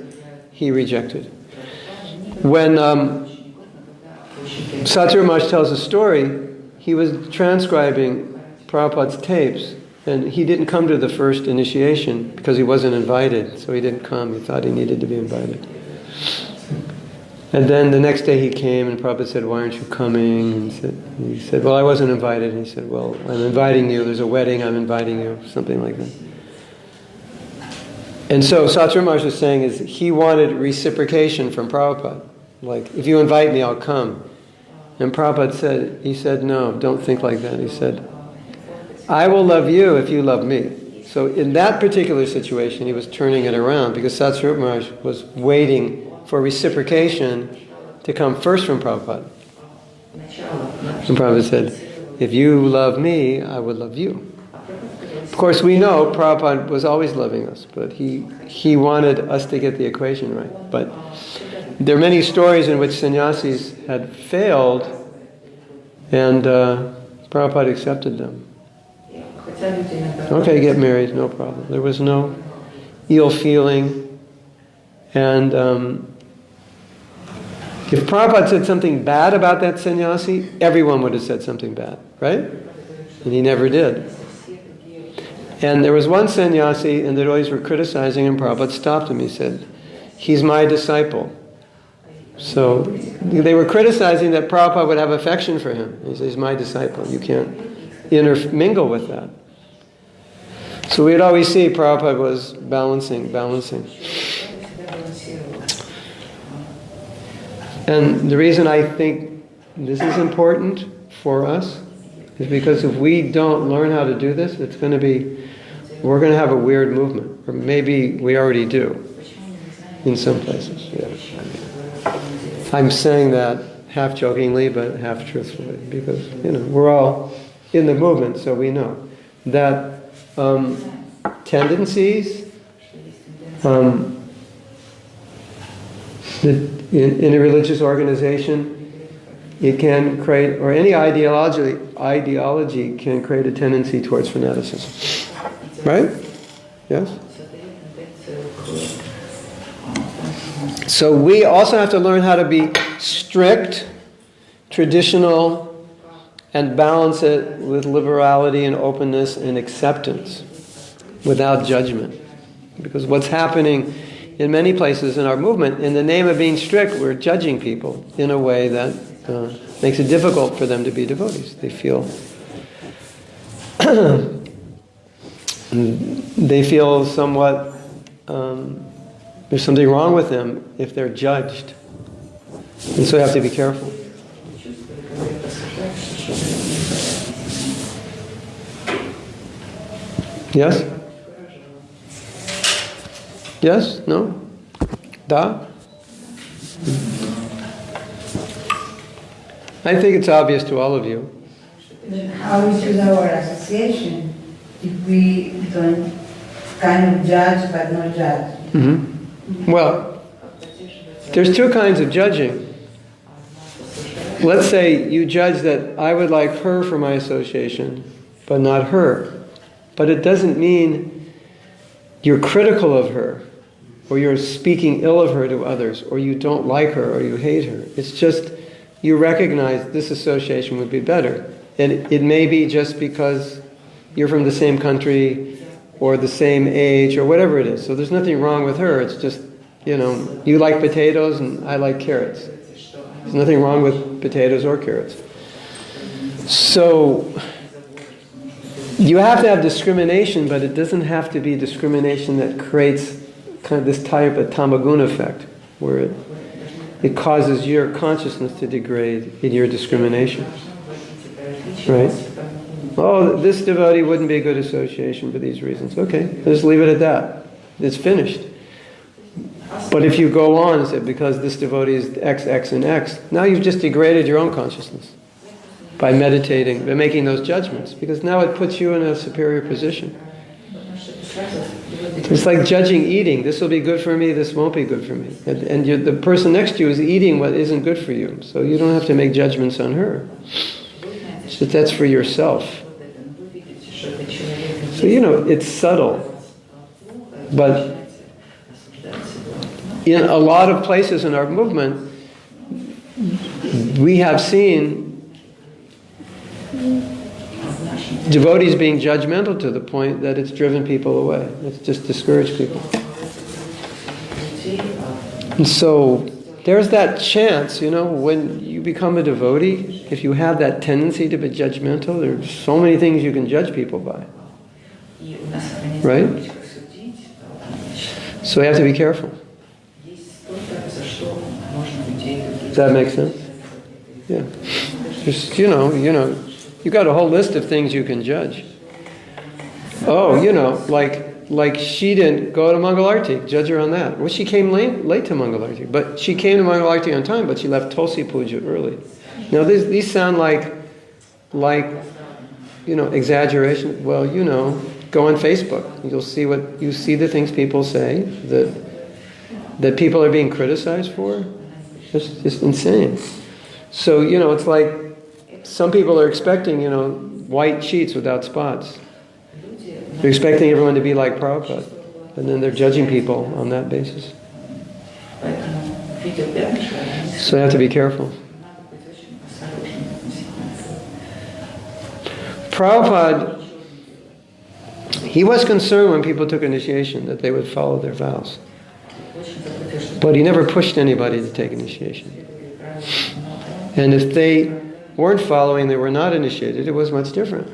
he rejected. When Satyam Maharaj tells a story, he was transcribing Prabhupada's tapes, and he didn't come to the first initiation because he wasn't invited, so he didn't come. He thought he needed to be invited. And then the next day he came, and Prabhupada said, "Why aren't you coming?" And he said, "Well, I wasn't invited." And he said, "Well, I'm inviting you. There's a wedding, I'm inviting you," something like that. And so Satyam Maharaj was saying is he wanted reciprocation from Prabhupada. Like, if you invite me, I'll come. And Prabhupada said, "No, don't think like that." He said, "I will love you if you love me." So in that particular situation, he was turning it around because Satyam Maharaj was waiting for reciprocation to come first from Prabhupada. And Prabhupada said, "If you love me, I will love you." Of course, we know Prabhupada was always loving us, but he wanted us to get the equation right. But there are many stories in which sannyasis had failed, and Prabhupada accepted them. Okay, get married, no problem. There was no ill feeling. And if Prabhupada said something bad about that sannyasi, everyone would have said something bad, right? And he never did. And there was one sannyasi, and the devotees were criticizing him. Prabhupada stopped him. He said, "He's my disciple." So they were criticizing that Prabhupada would have affection for him. He says, "He's my disciple. You can't intermingle with that." So we'd always see Prabhupada was balancing. And the reason I think this is important for us is because if we don't learn how to do this, we're going to have a weird movement. Or maybe we already do in some places. Yeah. I'm saying that half jokingly, but half truthfully, because, we're all in the movement, so we know that tendencies in a religious organization it can create, or any ideology can create a tendency towards fanaticism. Right? Yes? So we also have to learn how to be strict, traditional, and balance it with liberality and openness and acceptance without judgment. Because what's happening in many places in our movement, in the name of being strict, we're judging people in a way that makes it difficult for them to be devotees. They feel somewhat there's something wrong with them if they're judged. And so you have to be careful. Yes? Yes? No? Da? I think it's obvious to all of you. Then how we choose our association if we don't kind of judge but not judge? Mm-hmm. Well, there's two kinds of judging. Let's say you judge that I would like her for my association, but not her. But it doesn't mean you're critical of her, or you're speaking ill of her to others, or you don't like her, or you hate her. It's just you recognize this association would be better. And it may be just because you're from the same country, or the same age, or whatever it is. So there's nothing wrong with her. It's just, you like potatoes and I like carrots. There's nothing wrong with potatoes or carrots. So you have to have discrimination, but it doesn't have to be discrimination that creates kind of this type of tamaguna effect, where it causes your consciousness to degrade in your discrimination. Right? Oh, this devotee wouldn't be a good association for these reasons. Okay, just leave it at that. It's finished. But if you go on and say, because this devotee is X, X, and X, now you've just degraded your own consciousness by meditating, by making those judgments, because now it puts you in a superior position. It's like judging eating. This will be good for me, this won't be good for me. And the person next to you is eating what isn't good for you, so you don't have to make judgments on her. So that's for yourself. So, it's subtle. But in a lot of places in our movement, we have seen devotees being judgmental to the point that it's driven people away. It's just discouraged people. And so there's that chance, when you become a devotee, if you have that tendency to be judgmental, there's so many things you can judge people by. Right? So you have to be careful. Does that make sense? Yeah. Just, you got a whole list of things you can judge. Oh, like she didn't go to Mangalarti, judge her on that. Well, she came late to Mangalarti, but she came to Mangalarti on time, but she left Tulsi Puja early. Now these sound like exaggeration. Well, go on Facebook. You'll see the things people say that people are being criticized for. It's just insane. So, it's like some people are expecting, white sheets without spots. They're expecting everyone to be like Prabhupada. And then they're judging people on that basis. So you have to be careful. Prabhupada, he was concerned when people took initiation that they would follow their vows. But he never pushed anybody to take initiation. And if they weren't following, they were not initiated, it was much different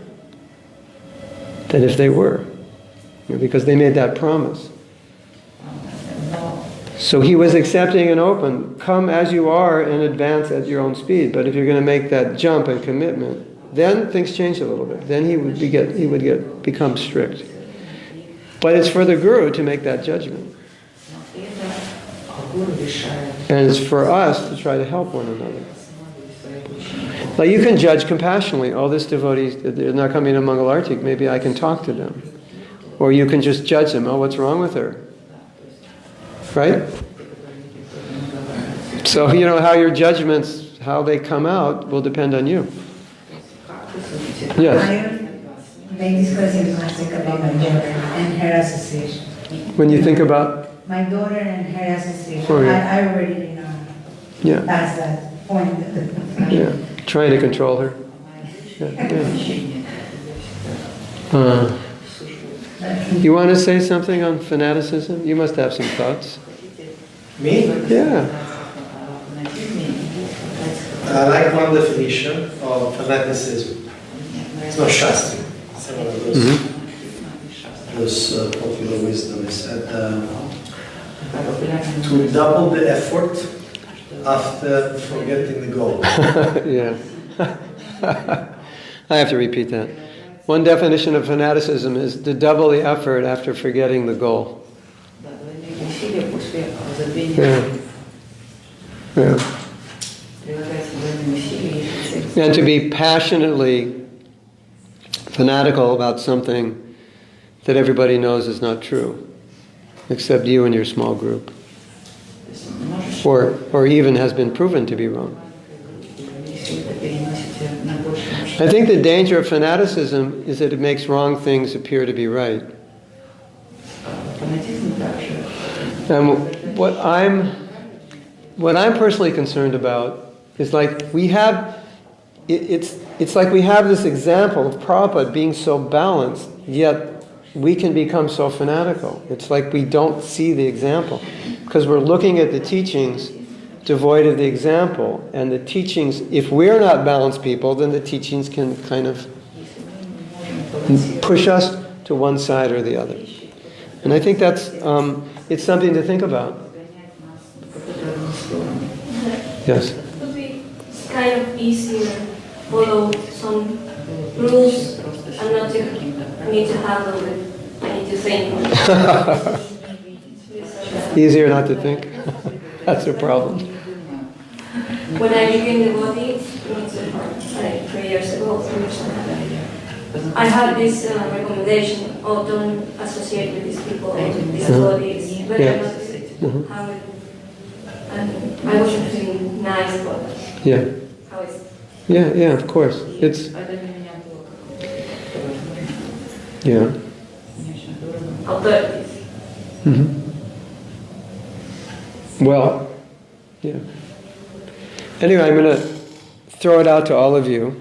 than if they were. Because they made that promise. So he was accepting and open. Come as you are and advance at your own speed. But if you're going to make that jump and commitment, then things change a little bit. Then he would become strict. But it's for the guru to make that judgment. And it's for us to try to help one another. Like you can judge compassionately. Oh, this devotee, they're not coming to Mangalarti. Maybe I can talk to them. Or you can just judge them. Oh, what's wrong with her? Right? So, how your judgments how they come out will depend on you. Yes. I've been discussing last week about my daughter and her association. When you think about, My daughter and her association, Oh, yeah. I already, yeah, past that point. yeah, trying to control her. Yeah, yeah. You want to say something on fanaticism? You must have some thoughts. Me? Yeah. I like one definition of fanaticism. It's not Shastri. It's one of those popular wisdom. It said to double the effort after forgetting the goal. Yeah. I have to repeat that. One definition of fanaticism is to double the effort after forgetting the goal. Yeah. Yeah. And to be passionately fanatical about something that everybody knows is not true, except you and your small group, or even has been proven to be wrong. I think the danger of fanaticism is that it makes wrong things appear to be right. And what I'm personally concerned about is like we have, it's like we have this example of Prabhupada being so balanced, yet we can become so fanatical. It's like we don't see the example because we're looking at the teachings devoid of the example. And the teachings, if we're not balanced people, then the teachings can kind of push us to one side or the other. And I think that's, it's something to think about. Yes? It would be kind of easier follow some rules and not to need to handle it. I need to think. Easier not to think? That's a problem. When I became devotee, like 3 years ago, 3 years ago, I had this recommendation, oh, don't associate with these people, these devotees. But I was how it, and I wasn't feeling nice about how it's. Yeah, of course. It's, yeah. Authorities. Well, yeah. Anyway, I'm going to throw it out to all of you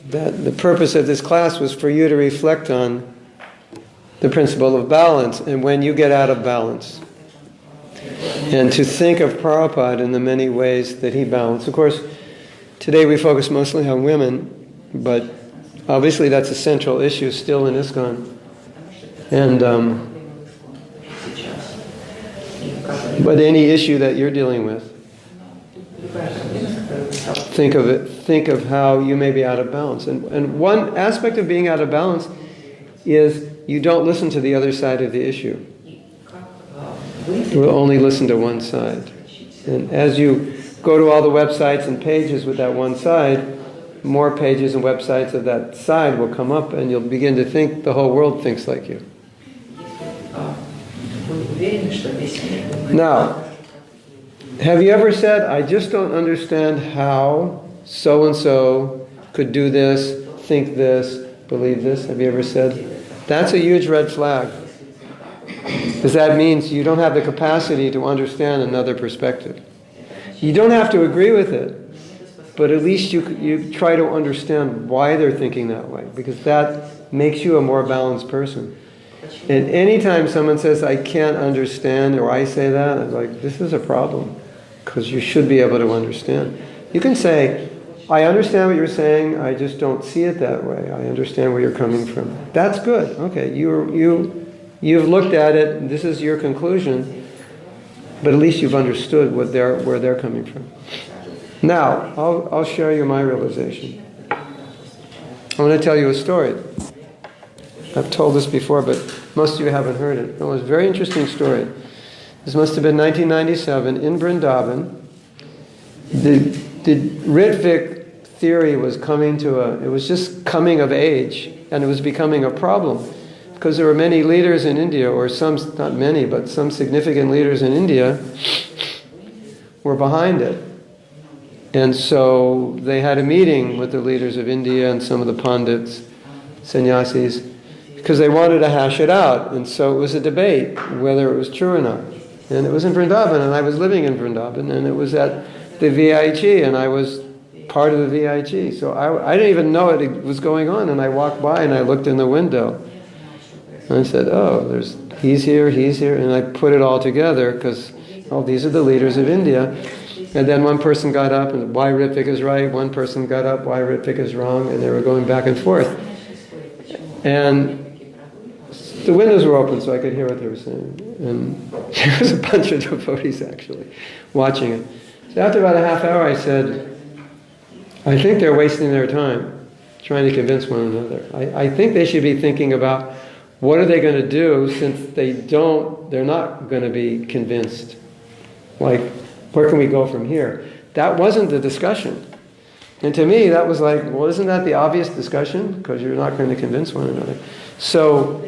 that the purpose of this class was for you to reflect on the principle of balance and when you get out of balance. And to think of Prabhupada in the many ways that he balanced. Of course, today we focus mostly on women, but obviously that's a central issue still in ISKCON. And but any issue that you're dealing with, think of it. Think of how you may be out of balance. And one aspect of being out of balance is you don't listen to the other side of the issue. You will only listen to one side. And as you go to all the websites and pages with that one side, more pages and websites of that side will come up, and you'll begin to think the whole world thinks like you. Now, have you ever said, I just don't understand how so-and-so could do this, think this, believe this? Have you ever said? That's a huge red flag. Because that means you don't have the capacity to understand another perspective. You don't have to agree with it, but at least you try to understand why they're thinking that way, because that makes you a more balanced person. And anytime someone says, I can't understand, or I say that, I'm like, this is a problem, because you should be able to understand. You can say, I understand what you're saying, I just don't see it that way. I understand where you're coming from. That's good. Okay, you've looked at it, and this is your conclusion, but at least you've understood where they're coming from. Now, I'll share you my realization. I want to tell you a story. I've told this before, but most of you haven't heard it. It was a very interesting story. This must have been 1997 in Vrindavan. The Ritvik theory was it was just coming of age, and it was becoming a problem. Because there were many leaders in India, or some, not many, but some significant leaders in India were behind it. And so they had a meeting with the leaders of India and some of the pandits, sannyasis, because they wanted to hash it out. And so it was a debate whether it was true or not. And it was in Vrindavan, and I was living in Vrindavan, and it was at the VIG, and I was part of the VIG. So I didn't even know it was going on, and I walked by and I looked in the window. And I said, oh, he's here, and I put it all together, because, oh, these are the leaders of India. And then one person got up, and why Ritvik is right, one person got up, why Ritvik is wrong, and they were going back and forth. And the windows were open so I could hear what they were saying. And there was a bunch of devotees actually watching it. So after about a half hour I said, I think they're wasting their time trying to convince one another. I think they should be thinking about what are they going to do, since they're not going to be convinced. Like, where can we go from here? That wasn't the discussion. And to me, that was like, well, isn't that the obvious discussion? Because you're not going to convince one another. So,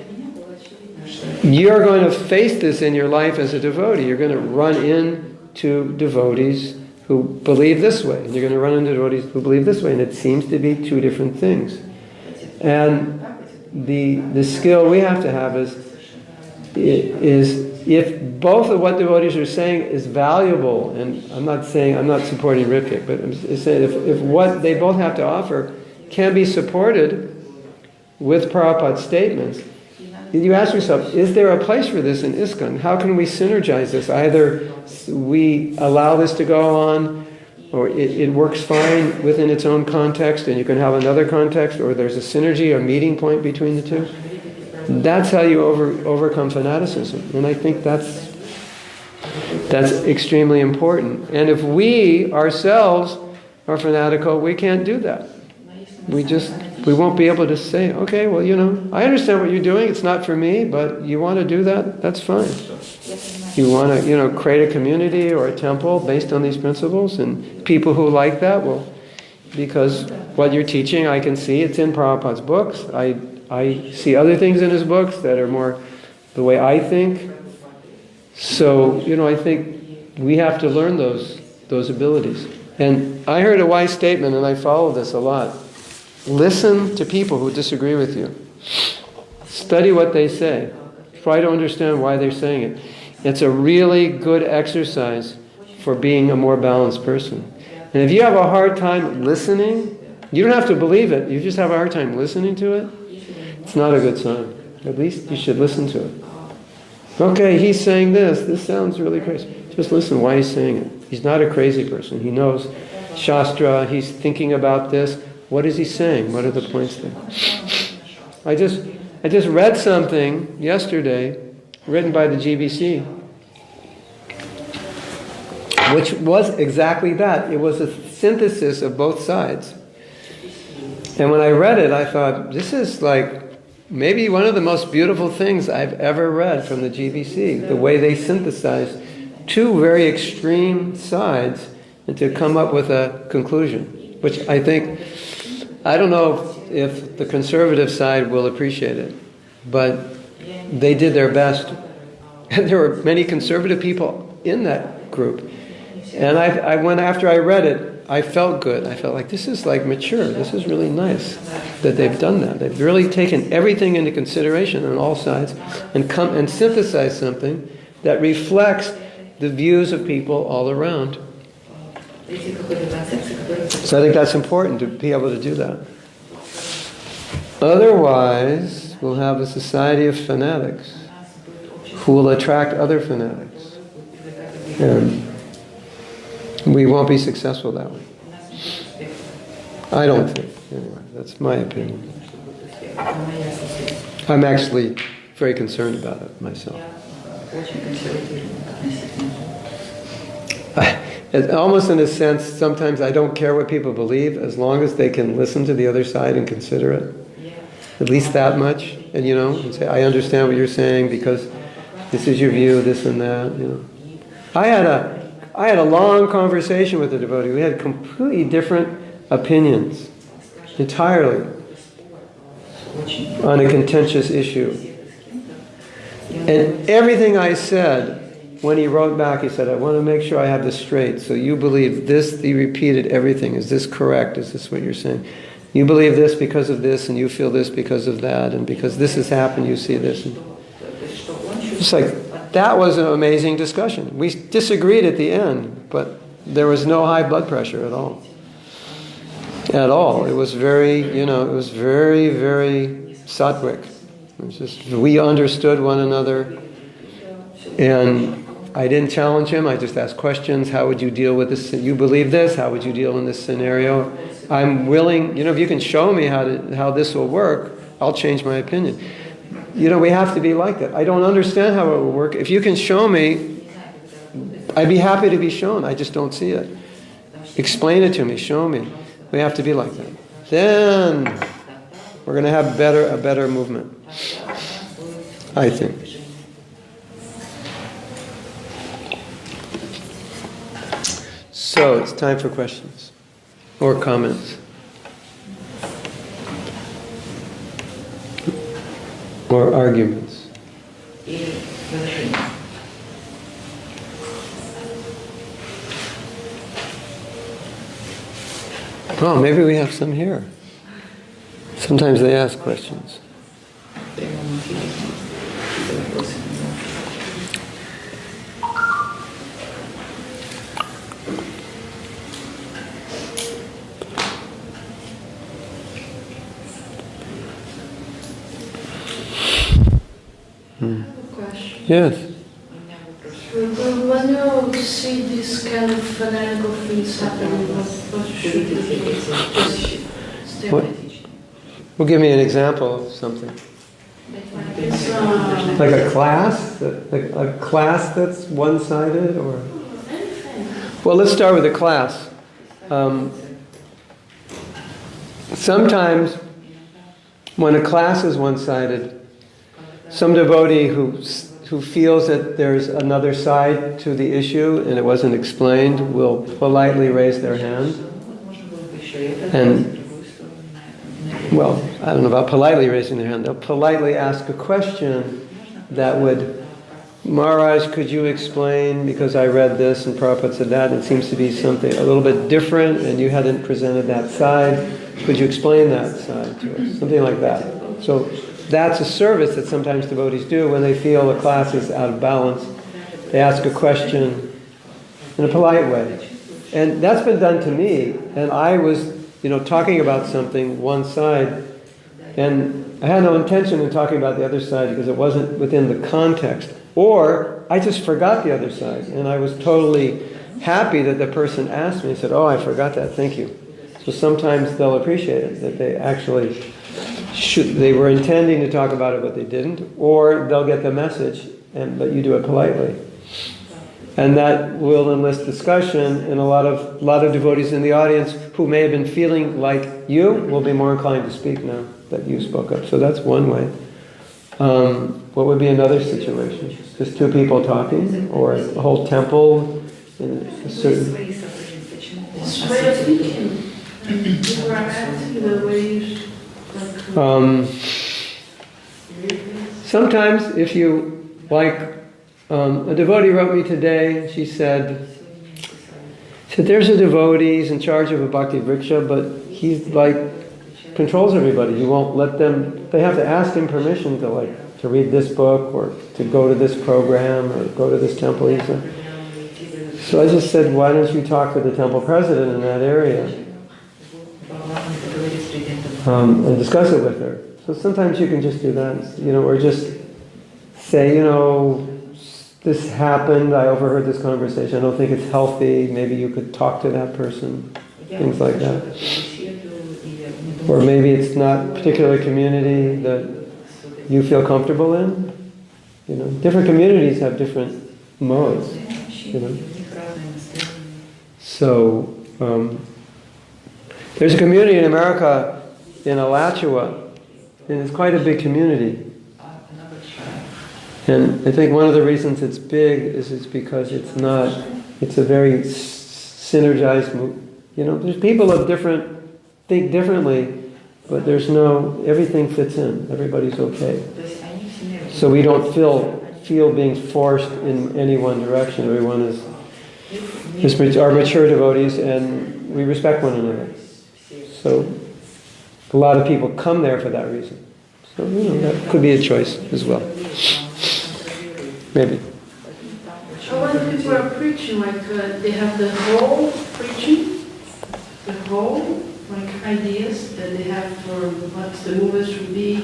you're going to face this in your life as a devotee. You're going to run into devotees who believe this way, and you're going to run into devotees who believe this way, and it seems to be two different things. And the skill we have to have is if both of what devotees are saying is valuable, and I'm not supporting Ritvik, but I'm saying if what they both have to offer can be supported with Prabhupada's statements, you ask yourself, is there a place for this in ISKCON? How can we synergize this? Either we allow this to go on, or it works fine within its own context, and you can have another context, or there's a synergy, a meeting point between the two. That's how you overcome fanaticism. And I think that's extremely important. And if we ourselves are fanatical, we can't do that. We won't be able to say, okay, well, I understand what you're doing, it's not for me, but you want to do that, that's fine. You want to, create a community or a temple based on these principles, and people who like that, well, because what you're teaching, I can see it's in Prabhupada's books. I see other things in his books that are more the way I think. So, I think we have to learn those abilities. And I heard a wise statement, and I follow this a lot. Listen to people who disagree with you. Study what they say. Try to understand why they're saying it. It's a really good exercise for being a more balanced person. And if you have a hard time listening, you don't have to believe it, you just have a hard time listening to it, it's not a good sign. At least you should listen to it. Okay, he's saying this sounds really crazy. Just listen why he's saying it. He's not a crazy person. He knows Shastra, he's thinking about this. What is he saying? What are the points there? I just read something yesterday written by the GBC, which was exactly that. It was a synthesis of both sides. And when I read it, I thought, this is like maybe one of the most beautiful things I've ever read from the GBC, the way they synthesize two very extreme sides and to come up with a conclusion, which I think, I don't know if the conservative side will appreciate it, but they did their best. And there were many conservative people in that group. And after I read it, I felt good. I felt like this is like mature. This is really nice that they've done that. They've really taken everything into consideration on all sides and come and synthesize something that reflects the views of people all around. So I think that's important to be able to do that. Otherwise, we'll have a society of fanatics who will attract other fanatics. And we won't be successful that way. I don't think. Anyway, that's my opinion. I'm actually very concerned about it myself. Almost in a sense, sometimes I don't care what people believe as long as they can listen to the other side and consider it. At least that much. And and say, I understand what you're saying because this is your view, this and that. I had a long conversation with a devotee. We had completely different opinions, entirely, on a contentious issue. And everything I said when he wrote back, he said, I want to make sure I have this straight. So you believe this, he repeated everything. Is this correct? Is this what you're saying? You believe this because of this, and you feel this because of that, and because this has happened, you see this. And it's like, that was an amazing discussion. We disagreed at the end, but there was no high blood pressure at all. At all. It was very, it was very, very sattvic. It was just, we understood one another, and I didn't challenge him. I just asked questions. How would you deal with this? You believe this? How would you deal in this scenario? I'm willing, if you can show me how this will work, I'll change my opinion. We have to be like that. I don't understand how it will work. If you can show me, I'd be happy to be shown. I just don't see it. Explain it to me. Show me. We have to be like that. Then we're going to have a better movement, I think. So it's time for questions or comments or arguments. Oh, maybe we have some here. Sometimes they ask questions. Yes. When you see this kind of fanatical things happening, what should you do? What? Well, give me an example of something. It's, Like a class? A class that's one-sided? Or? anything. Well, let's start with a class. Sometimes when a class is one-sided, some devotee who feels that there's another side to the issue and it wasn't explained will politely raise their hand. And, well, I don't know about politely raising their hand. They'll politely ask a question that would, Maharaj, could you explain, because I read this and Prabhupada said that, and it seems to be something a little bit different and you hadn't presented that side. Could you explain that side to us? Something like that. So that's a service that sometimes devotees do when they feel a class is out of balance. They ask a question in a polite way. And that's been done to me. And I was, talking about something, one side, and I had no intention of talking about the other side because it wasn't within the context. Or I just forgot the other side. And I was totally happy that the person asked me and said, oh, I forgot that, thank you. So sometimes they'll appreciate it, that they actually they were intending to talk about it, but they didn't, or they'll get the message, but you do it politely, and that will enlist discussion. And a lot of devotees in the audience who may have been feeling like you will be more inclined to speak now that you spoke up. So that's one way. What would be another situation? Just two people talking, or a whole temple in a certain. It's way of thinking. People are acting the way you. Sometimes if you, a devotee wrote me today, she said, there's a devotee, he's in charge of a bhakti vriksha, but he's controls everybody. He won't let them, they have to ask him permission to read this book, or to go to this program, or go to this temple. So I just said, why don't you talk to the temple president in that area? And discuss it with her. So sometimes you can just do that, or just say, this happened, I overheard this conversation, I don't think it's healthy, maybe you could talk to that person, things like that. Or maybe it's not a particular community that you feel comfortable in. Different communities have different modes, So, there's a community in America, in Alachua, and it's quite a big community. And I think one of the reasons it's big is because it's a very synergized there's people of think differently, but there's everything fits in, everybody's okay. So we don't feel feel being forced in any one direction. Everyone are mature devotees, and we respect one another. So a lot of people come there for that reason. So, that could be a choice as well. Maybe. So when people are preaching, they have the whole preaching, the whole ideas that they have for what the movement should be.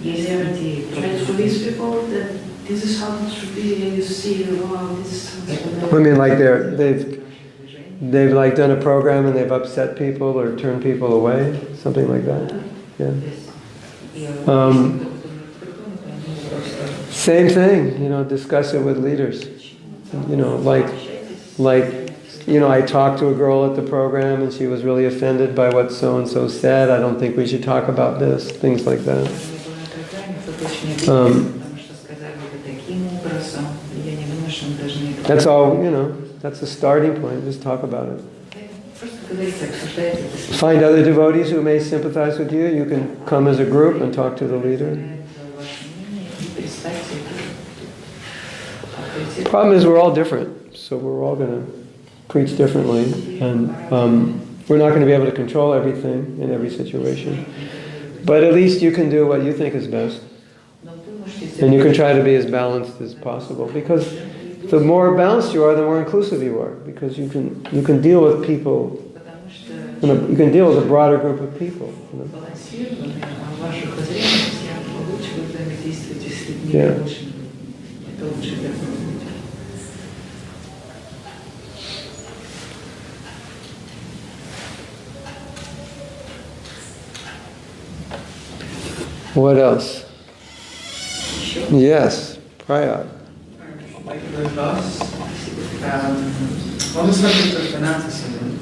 They are trying to convince people that this is how it should be, and you see, this is. I mean, like they've like done a program and they've upset people or turned people away, something like that. Yeah. Same thing, discuss it with leaders. I talked to a girl at the program and she was really offended by what so-and-so said. I don't think we should talk about this, things like that. That's all, that's the starting point, just talk about it. Find other devotees who may sympathize with you. You can come as a group and talk to the leader. The problem is we're all different, so we're all going to preach differently, and we're not going to be able to control everything in every situation. But at least you can do what you think is best. And you can try to be as balanced as possible, because the more balanced you are, the more inclusive you are, because you can deal with people, you can deal with a broader group of people. Yeah. What else? Yes, Prayag. Like the class, on the subject of fanaticism,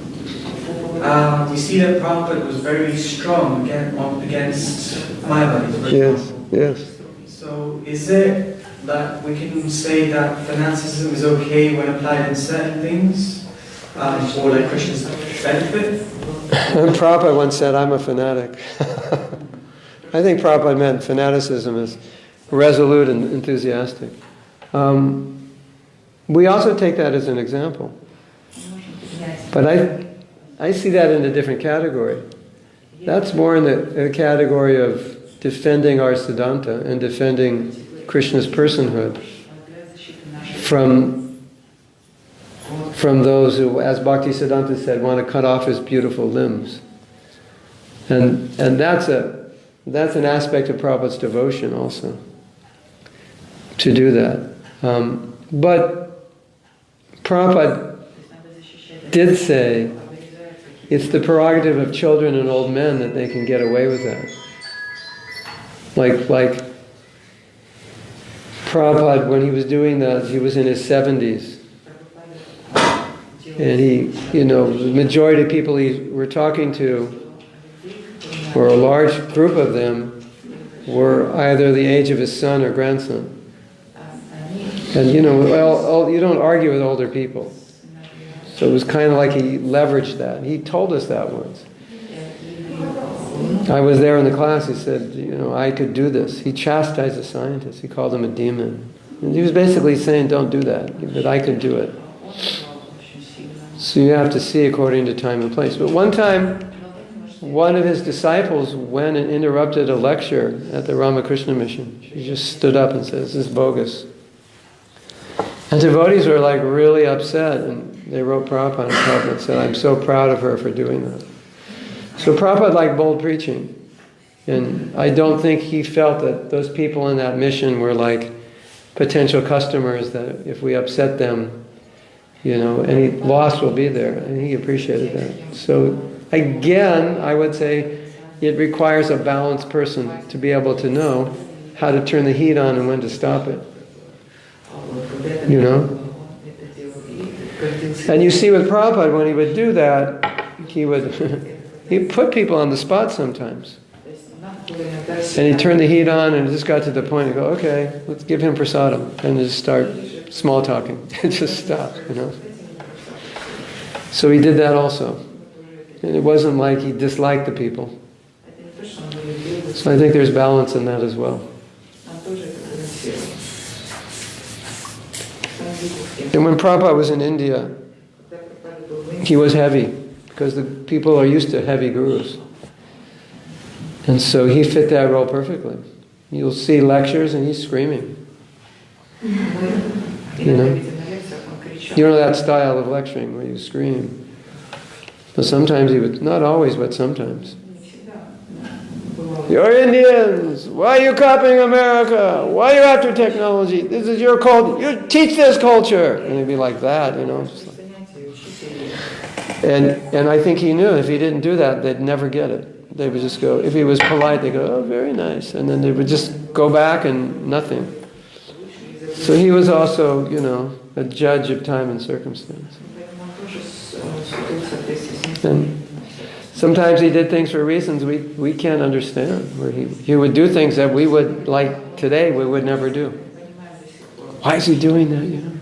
we see that Prabhupada was very strong against Mayapur. Yes, yes. So is it that we can say that fanaticism is okay when applied in certain things, for like Krishna's benefit? Prabhupada once said, "I'm a fanatic." I think Prabhupada meant fanaticism is resolute and enthusiastic. We also take that as an example. But I see that in a different category. That's more in the category of defending our Siddhanta and defending Krishna's personhood from those who, as Bhaktisiddhanta said, want to cut off his beautiful limbs. And that's an aspect of Prabhupada's devotion also, to do that. But Prabhupada did say it's the prerogative of children and old men that they can get away with that. Like Prabhupada, when he was doing that, he was in his 70s. And the majority of people he were talking to, or a large group of them, were either the age of his son or grandson. And you don't argue with older people. So it was kind of like he leveraged that. He told us that once. I was there in the class, he said, I could do this. He chastised a scientist, he called him a demon. And he was basically saying, don't do that, but I could do it. So you have to see according to time and place. But one time, one of his disciples went and interrupted a lecture at the Ramakrishna mission. He just stood up and said, this is bogus. And devotees were really upset, and they wrote Prabhupada, and Prabhupada said, I'm so proud of her for doing that. So Prabhupada liked bold preaching. And I don't think he felt that those people in that mission were like potential customers, that if we upset them, any loss will be there. And he appreciated that. So again, I would say it requires a balanced person to be able to know how to turn the heat on and when to stop it. And you see with Prabhupada, when he would do that, he'd put people on the spot sometimes. And he'd turn the heat on, and it just got to the point, he'd go, okay, let's give him prasadam. And just start small talking. It just stopped, So he did that also. And it wasn't like he disliked the people. So I think there's balance in that as well. And when Prabhupada was in India, he was heavy, because the people are used to heavy gurus. And so he fit that role perfectly. You'll see lectures and he's screaming. You know that style of lecturing where you scream. But sometimes he would, not always, but sometimes. You're Indians! Why are you copying America? Why are you after technology? This is your culture. You teach this culture! And he'd be like that, you know. Just like. And I think he knew if he didn't do that, they'd never get it. They would just go, if he was polite, they'd go, oh, very nice. And then they would just go back and nothing. So he was also, you know, a judge of time and circumstance. And sometimes he did things for reasons we can't understand. Where he would do things that we would, like today, we would never do. Why is he doing that, you know?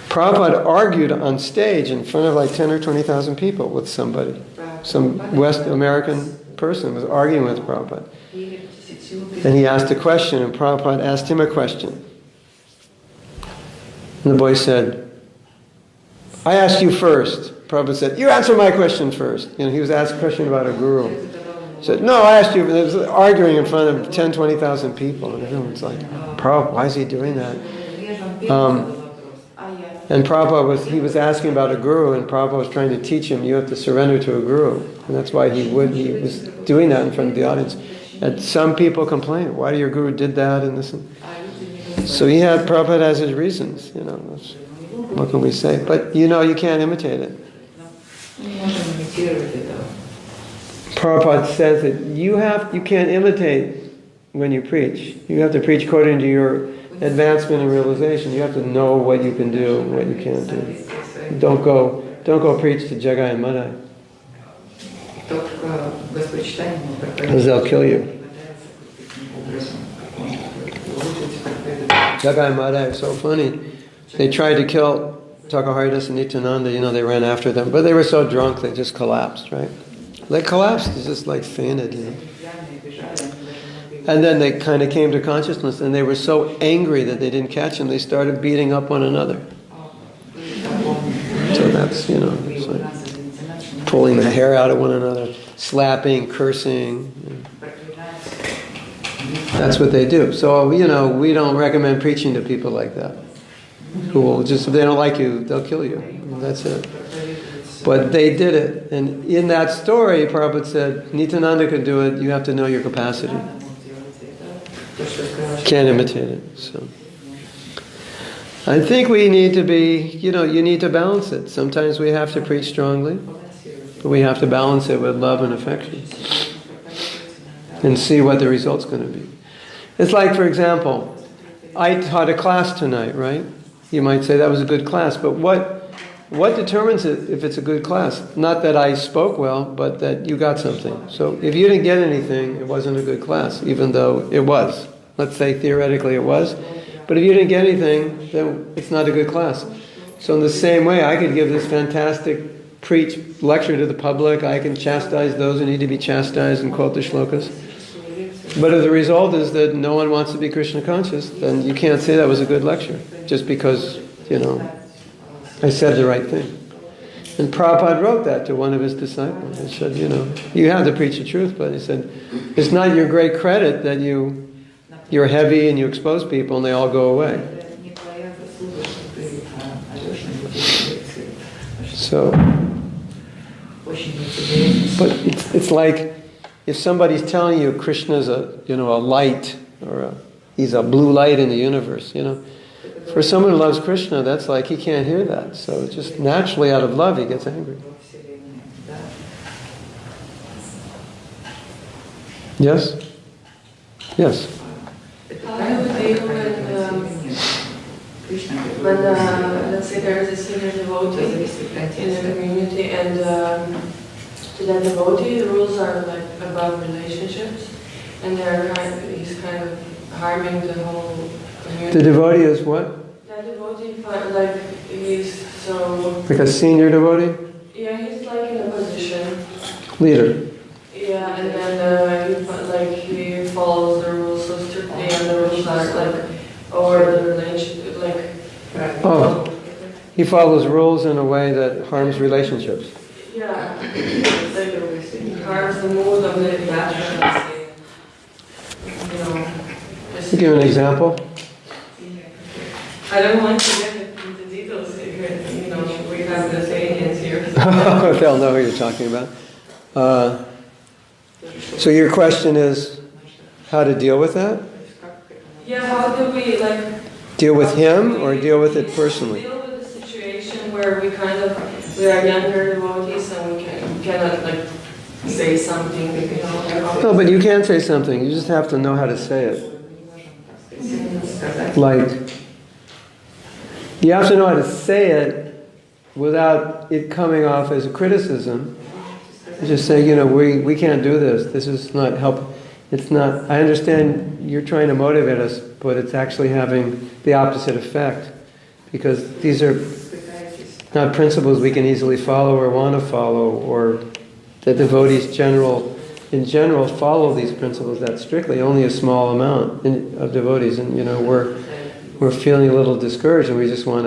Prabhupada argued on stage in front of like 10 or 20,000 people with somebody. Some West American person was arguing with Prabhupada. And he asked a question, and Prabhupada asked him a question. And the boy said, I asked you first. Prabhupada said, you answer my question first. You know, he was asked a question about a guru. He said, no, I asked you. He was arguing in front of 10, 20,000 people. And everyone's like, Prabhupada, why is he doing that? And Prabhupada was asking about a guru, and Prabhupada was trying to teach him, you have to surrender to a guru. And that's why he was doing that in front of the audience. And some people complain, why your guru did that and this. So Prabhupada has his reasons, you know. What can we say? But you know, you can't imitate it. Prabhupada says that you can't imitate when you preach. You have to preach according to your advancement and realization. You have to know what you can do and what you can't do. Don't go preach to Jagai and Madai, because they'll kill you. Jagai and Madai are so funny. They tried to kill Takaharidas and Nityananda, you know, they ran after them, but they were so drunk they just collapsed, right? They collapsed, they just like fainted, you know. And then they kind of came to consciousness, and they were so angry that they didn't catch him, they started beating up one another. So that's, you know, it's like pulling the hair out of one another, slapping, cursing. That's what they do. So, you know, we don't recommend preaching to people like that. Who will just, if they don't like you, they'll kill you. And that's it. But they did it. And in that story, Prabhupada said, Nityananda could do it, you have to know your capacity. Can't imitate it. So I think we need to be, you know, you need to balance it. Sometimes we have to preach strongly, but we have to balance it with love and affection and see what the result's going to be. It's like, for example, I taught a class tonight, right? You might say that was a good class, but what determines it if it's a good class? Not that I spoke well, but that you got something. So if you didn't get anything, it wasn't a good class, even though it was. Let's say theoretically it was. But if you didn't get anything, then it's not a good class. So in the same way, I could give this fantastic lecture to the public. I can chastise those who need to be chastised and quote the shlokas. But if the result is that no one wants to be Krishna conscious, then you can't say that was a good lecture, just because, you know, I said the right thing. And Prabhupada wrote that to one of his disciples. He said, you know, you have to preach the truth, but he said, it's not your great credit that you're heavy and you expose people and they all go away. So, but it's like if somebody's telling you Krishna's a light, or he's a blue light in the universe, you know. For someone who loves Krishna, that's like he can't hear that. So just naturally out of love he gets angry. Yes? Yes. How do you deal when let's say there is a senior devotee in the community, and to that devotee the rules are like about relationships, and he's kind of harming the whole community. The devotee is what? That devotee, like he's so... Like a senior devotee? Yeah, he's like in a position. Leader. Yeah, and then he follows the rules so strictly, and the rules are like or the relationship, like. Oh, he follows rules in a way that harms relationships. Yeah, it harms the mood of the attachment. You know, just, Give an example. I don't want to get into details here. You know, we have the Indians here. They'll know who you're talking about. So your question is how to deal with that? Yeah, how do we like Deal with him or deal with it personally? deal with the situation where we are younger devotees and we cannot like say something, you know? No, but you can say something. You just have to know how to say it. Like, you have to know how to say it without it coming off as a criticism. You just say, you know, we can't do this. This is not help. It's not, I understand you're trying to motivate us, but it's actually having the opposite effect. Because these are not principles we can easily follow or want to follow, or the devotees in general follow these principles that strictly. Only a small amount of devotees, and you know, we're feeling a little discouraged, and we just want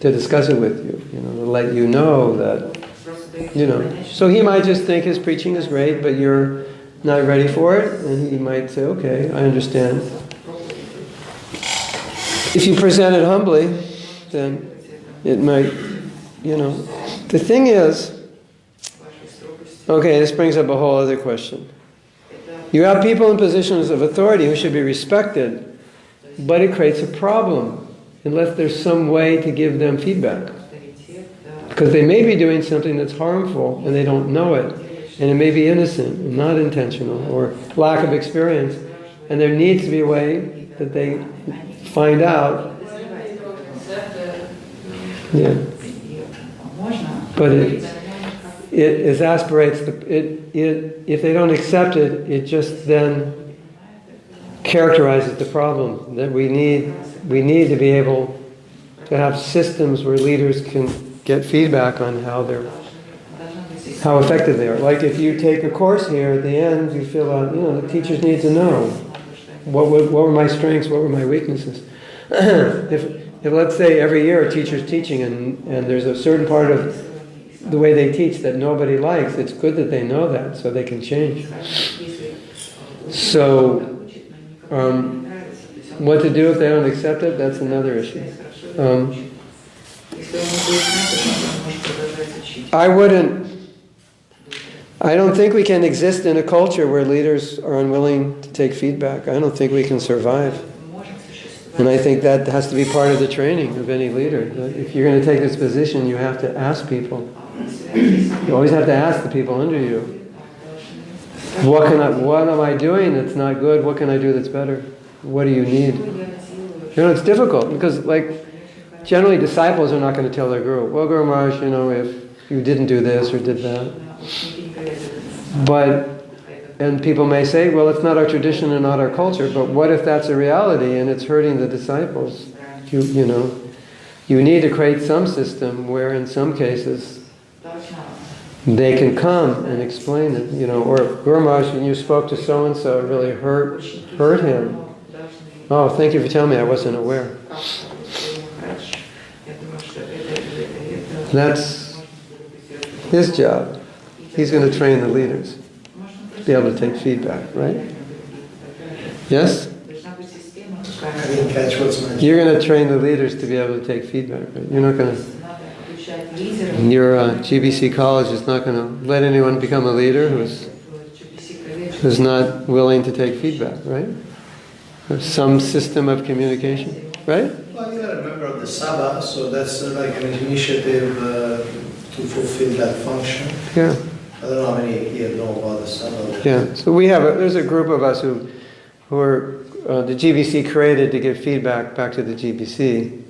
to discuss it with you, you know, to let you know that, you know. So he might just think his preaching is great, but you're not ready for it, and he might say, okay, I understand. If you present it humbly, then it might, you know. The thing is, okay, this brings up a whole other question. You have people in positions of authority who should be respected, but it creates a problem unless there's some way to give them feedback. Because they may be doing something that's harmful and they don't know it. And it may be innocent and not intentional or lack of experience. And there needs to be a way that they find out. Yeah. But it exasperates if they don't accept it, it just then characterizes the problem. That we need to be able to have systems where leaders can get feedback on how effective they are. Like if you take a course here, at the end you fill out, you know, the teachers need to know what were my strengths, what were my weaknesses. If let's say every year a teacher's teaching and there's a certain part of the way they teach that nobody likes, it's good that they know that so they can change. So, what to do if they don't accept it, that's another issue. I don't think we can exist in a culture where leaders are unwilling to take feedback. I don't think we can survive. And I think that has to be part of the training of any leader. If you're going to take this position, you have to ask people. You always have to ask the people under you. What am I doing that's not good? What can I do that's better? What do you need? You know, it's difficult because, like, generally disciples are not going to tell their guru, well, Guru Maharaj, you know, if you didn't do this or did that. And people may say, well, it's not our tradition and not our culture, but what if that's a reality and it's hurting the disciples? You know, you need to create some system where in some cases they can come and explain it, you know, or Guru Maharaj, when you spoke to so-and-so, it really hurt him. Oh, thank you for telling me, I wasn't aware. That's his job. He's going to train the leaders to be able to take feedback, right? Yes? I didn't catch what's mentioned. You're going to train the leaders to be able to take feedback, right? You're not going to... Your GBC college is not going to let anyone become a leader who's not willing to take feedback, right? There's some system of communication, right? Well, you're a member of the Sabha, so that's like an initiative to fulfill that function. Yeah. I don't know how many here know about the Sabha. Yeah. So there's a group of us who are the GBC created to give feedback back to the GBC.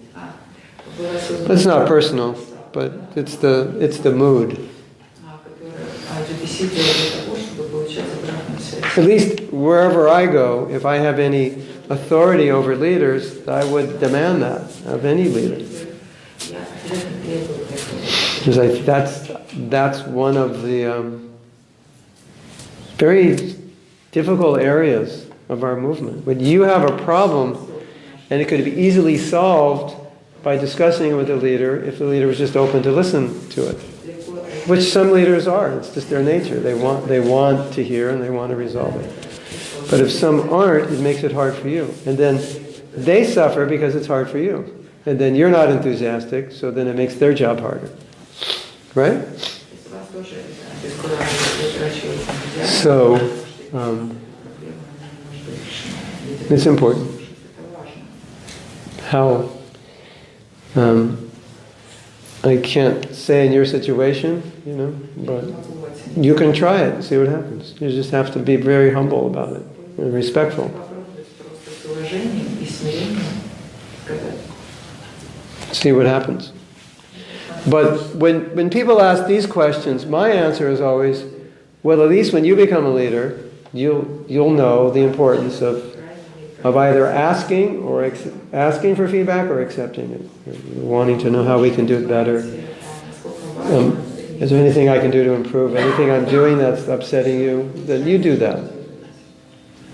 It's not personal, but it's the mood. At least wherever I go, if I have any authority over leaders, I would demand that of any leader. Because that's one of the very difficult areas of our movement. When you have a problem And it could be easily solved by discussing it with the leader if the leader was just open to listen to it. Which some leaders are. It's just their nature. They want to hear and they want to resolve it. But if some aren't, it makes it hard for you. And then they suffer because it's hard for you. And then you're not enthusiastic, so then it makes their job harder. Right? So, it's important. How, I can't say in your situation, but you can try it and see what happens. You just have to be very humble about it and respectful. See what happens. But when people ask these questions, my answer is always, well, at least when you become a leader, you'll know the importance of either asking or asking for feedback or accepting it. Wanting to know how we can do it better. Is there anything I can do to improve? Anything I'm doing that's upsetting you? Then you do that.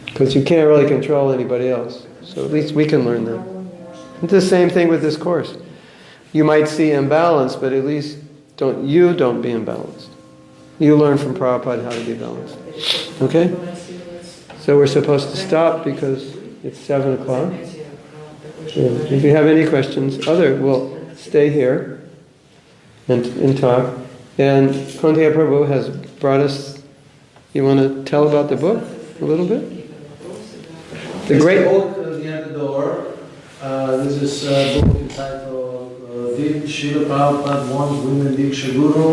Because you can't really control anybody else. So at least we can learn that. It's the same thing with this course. You might see imbalance, but at least don't be imbalanced. You learn from Prabhupada how to be balanced. Okay? So we're supposed to stop because it's 7 o'clock. If you have any questions, we'll stay here and talk. And Gaudiya Prabhu has brought us, you want to tell about the book a little bit? The great book at the end of the door. This is a book entitled Srila Prabhupada Warns Women Diksha Guru.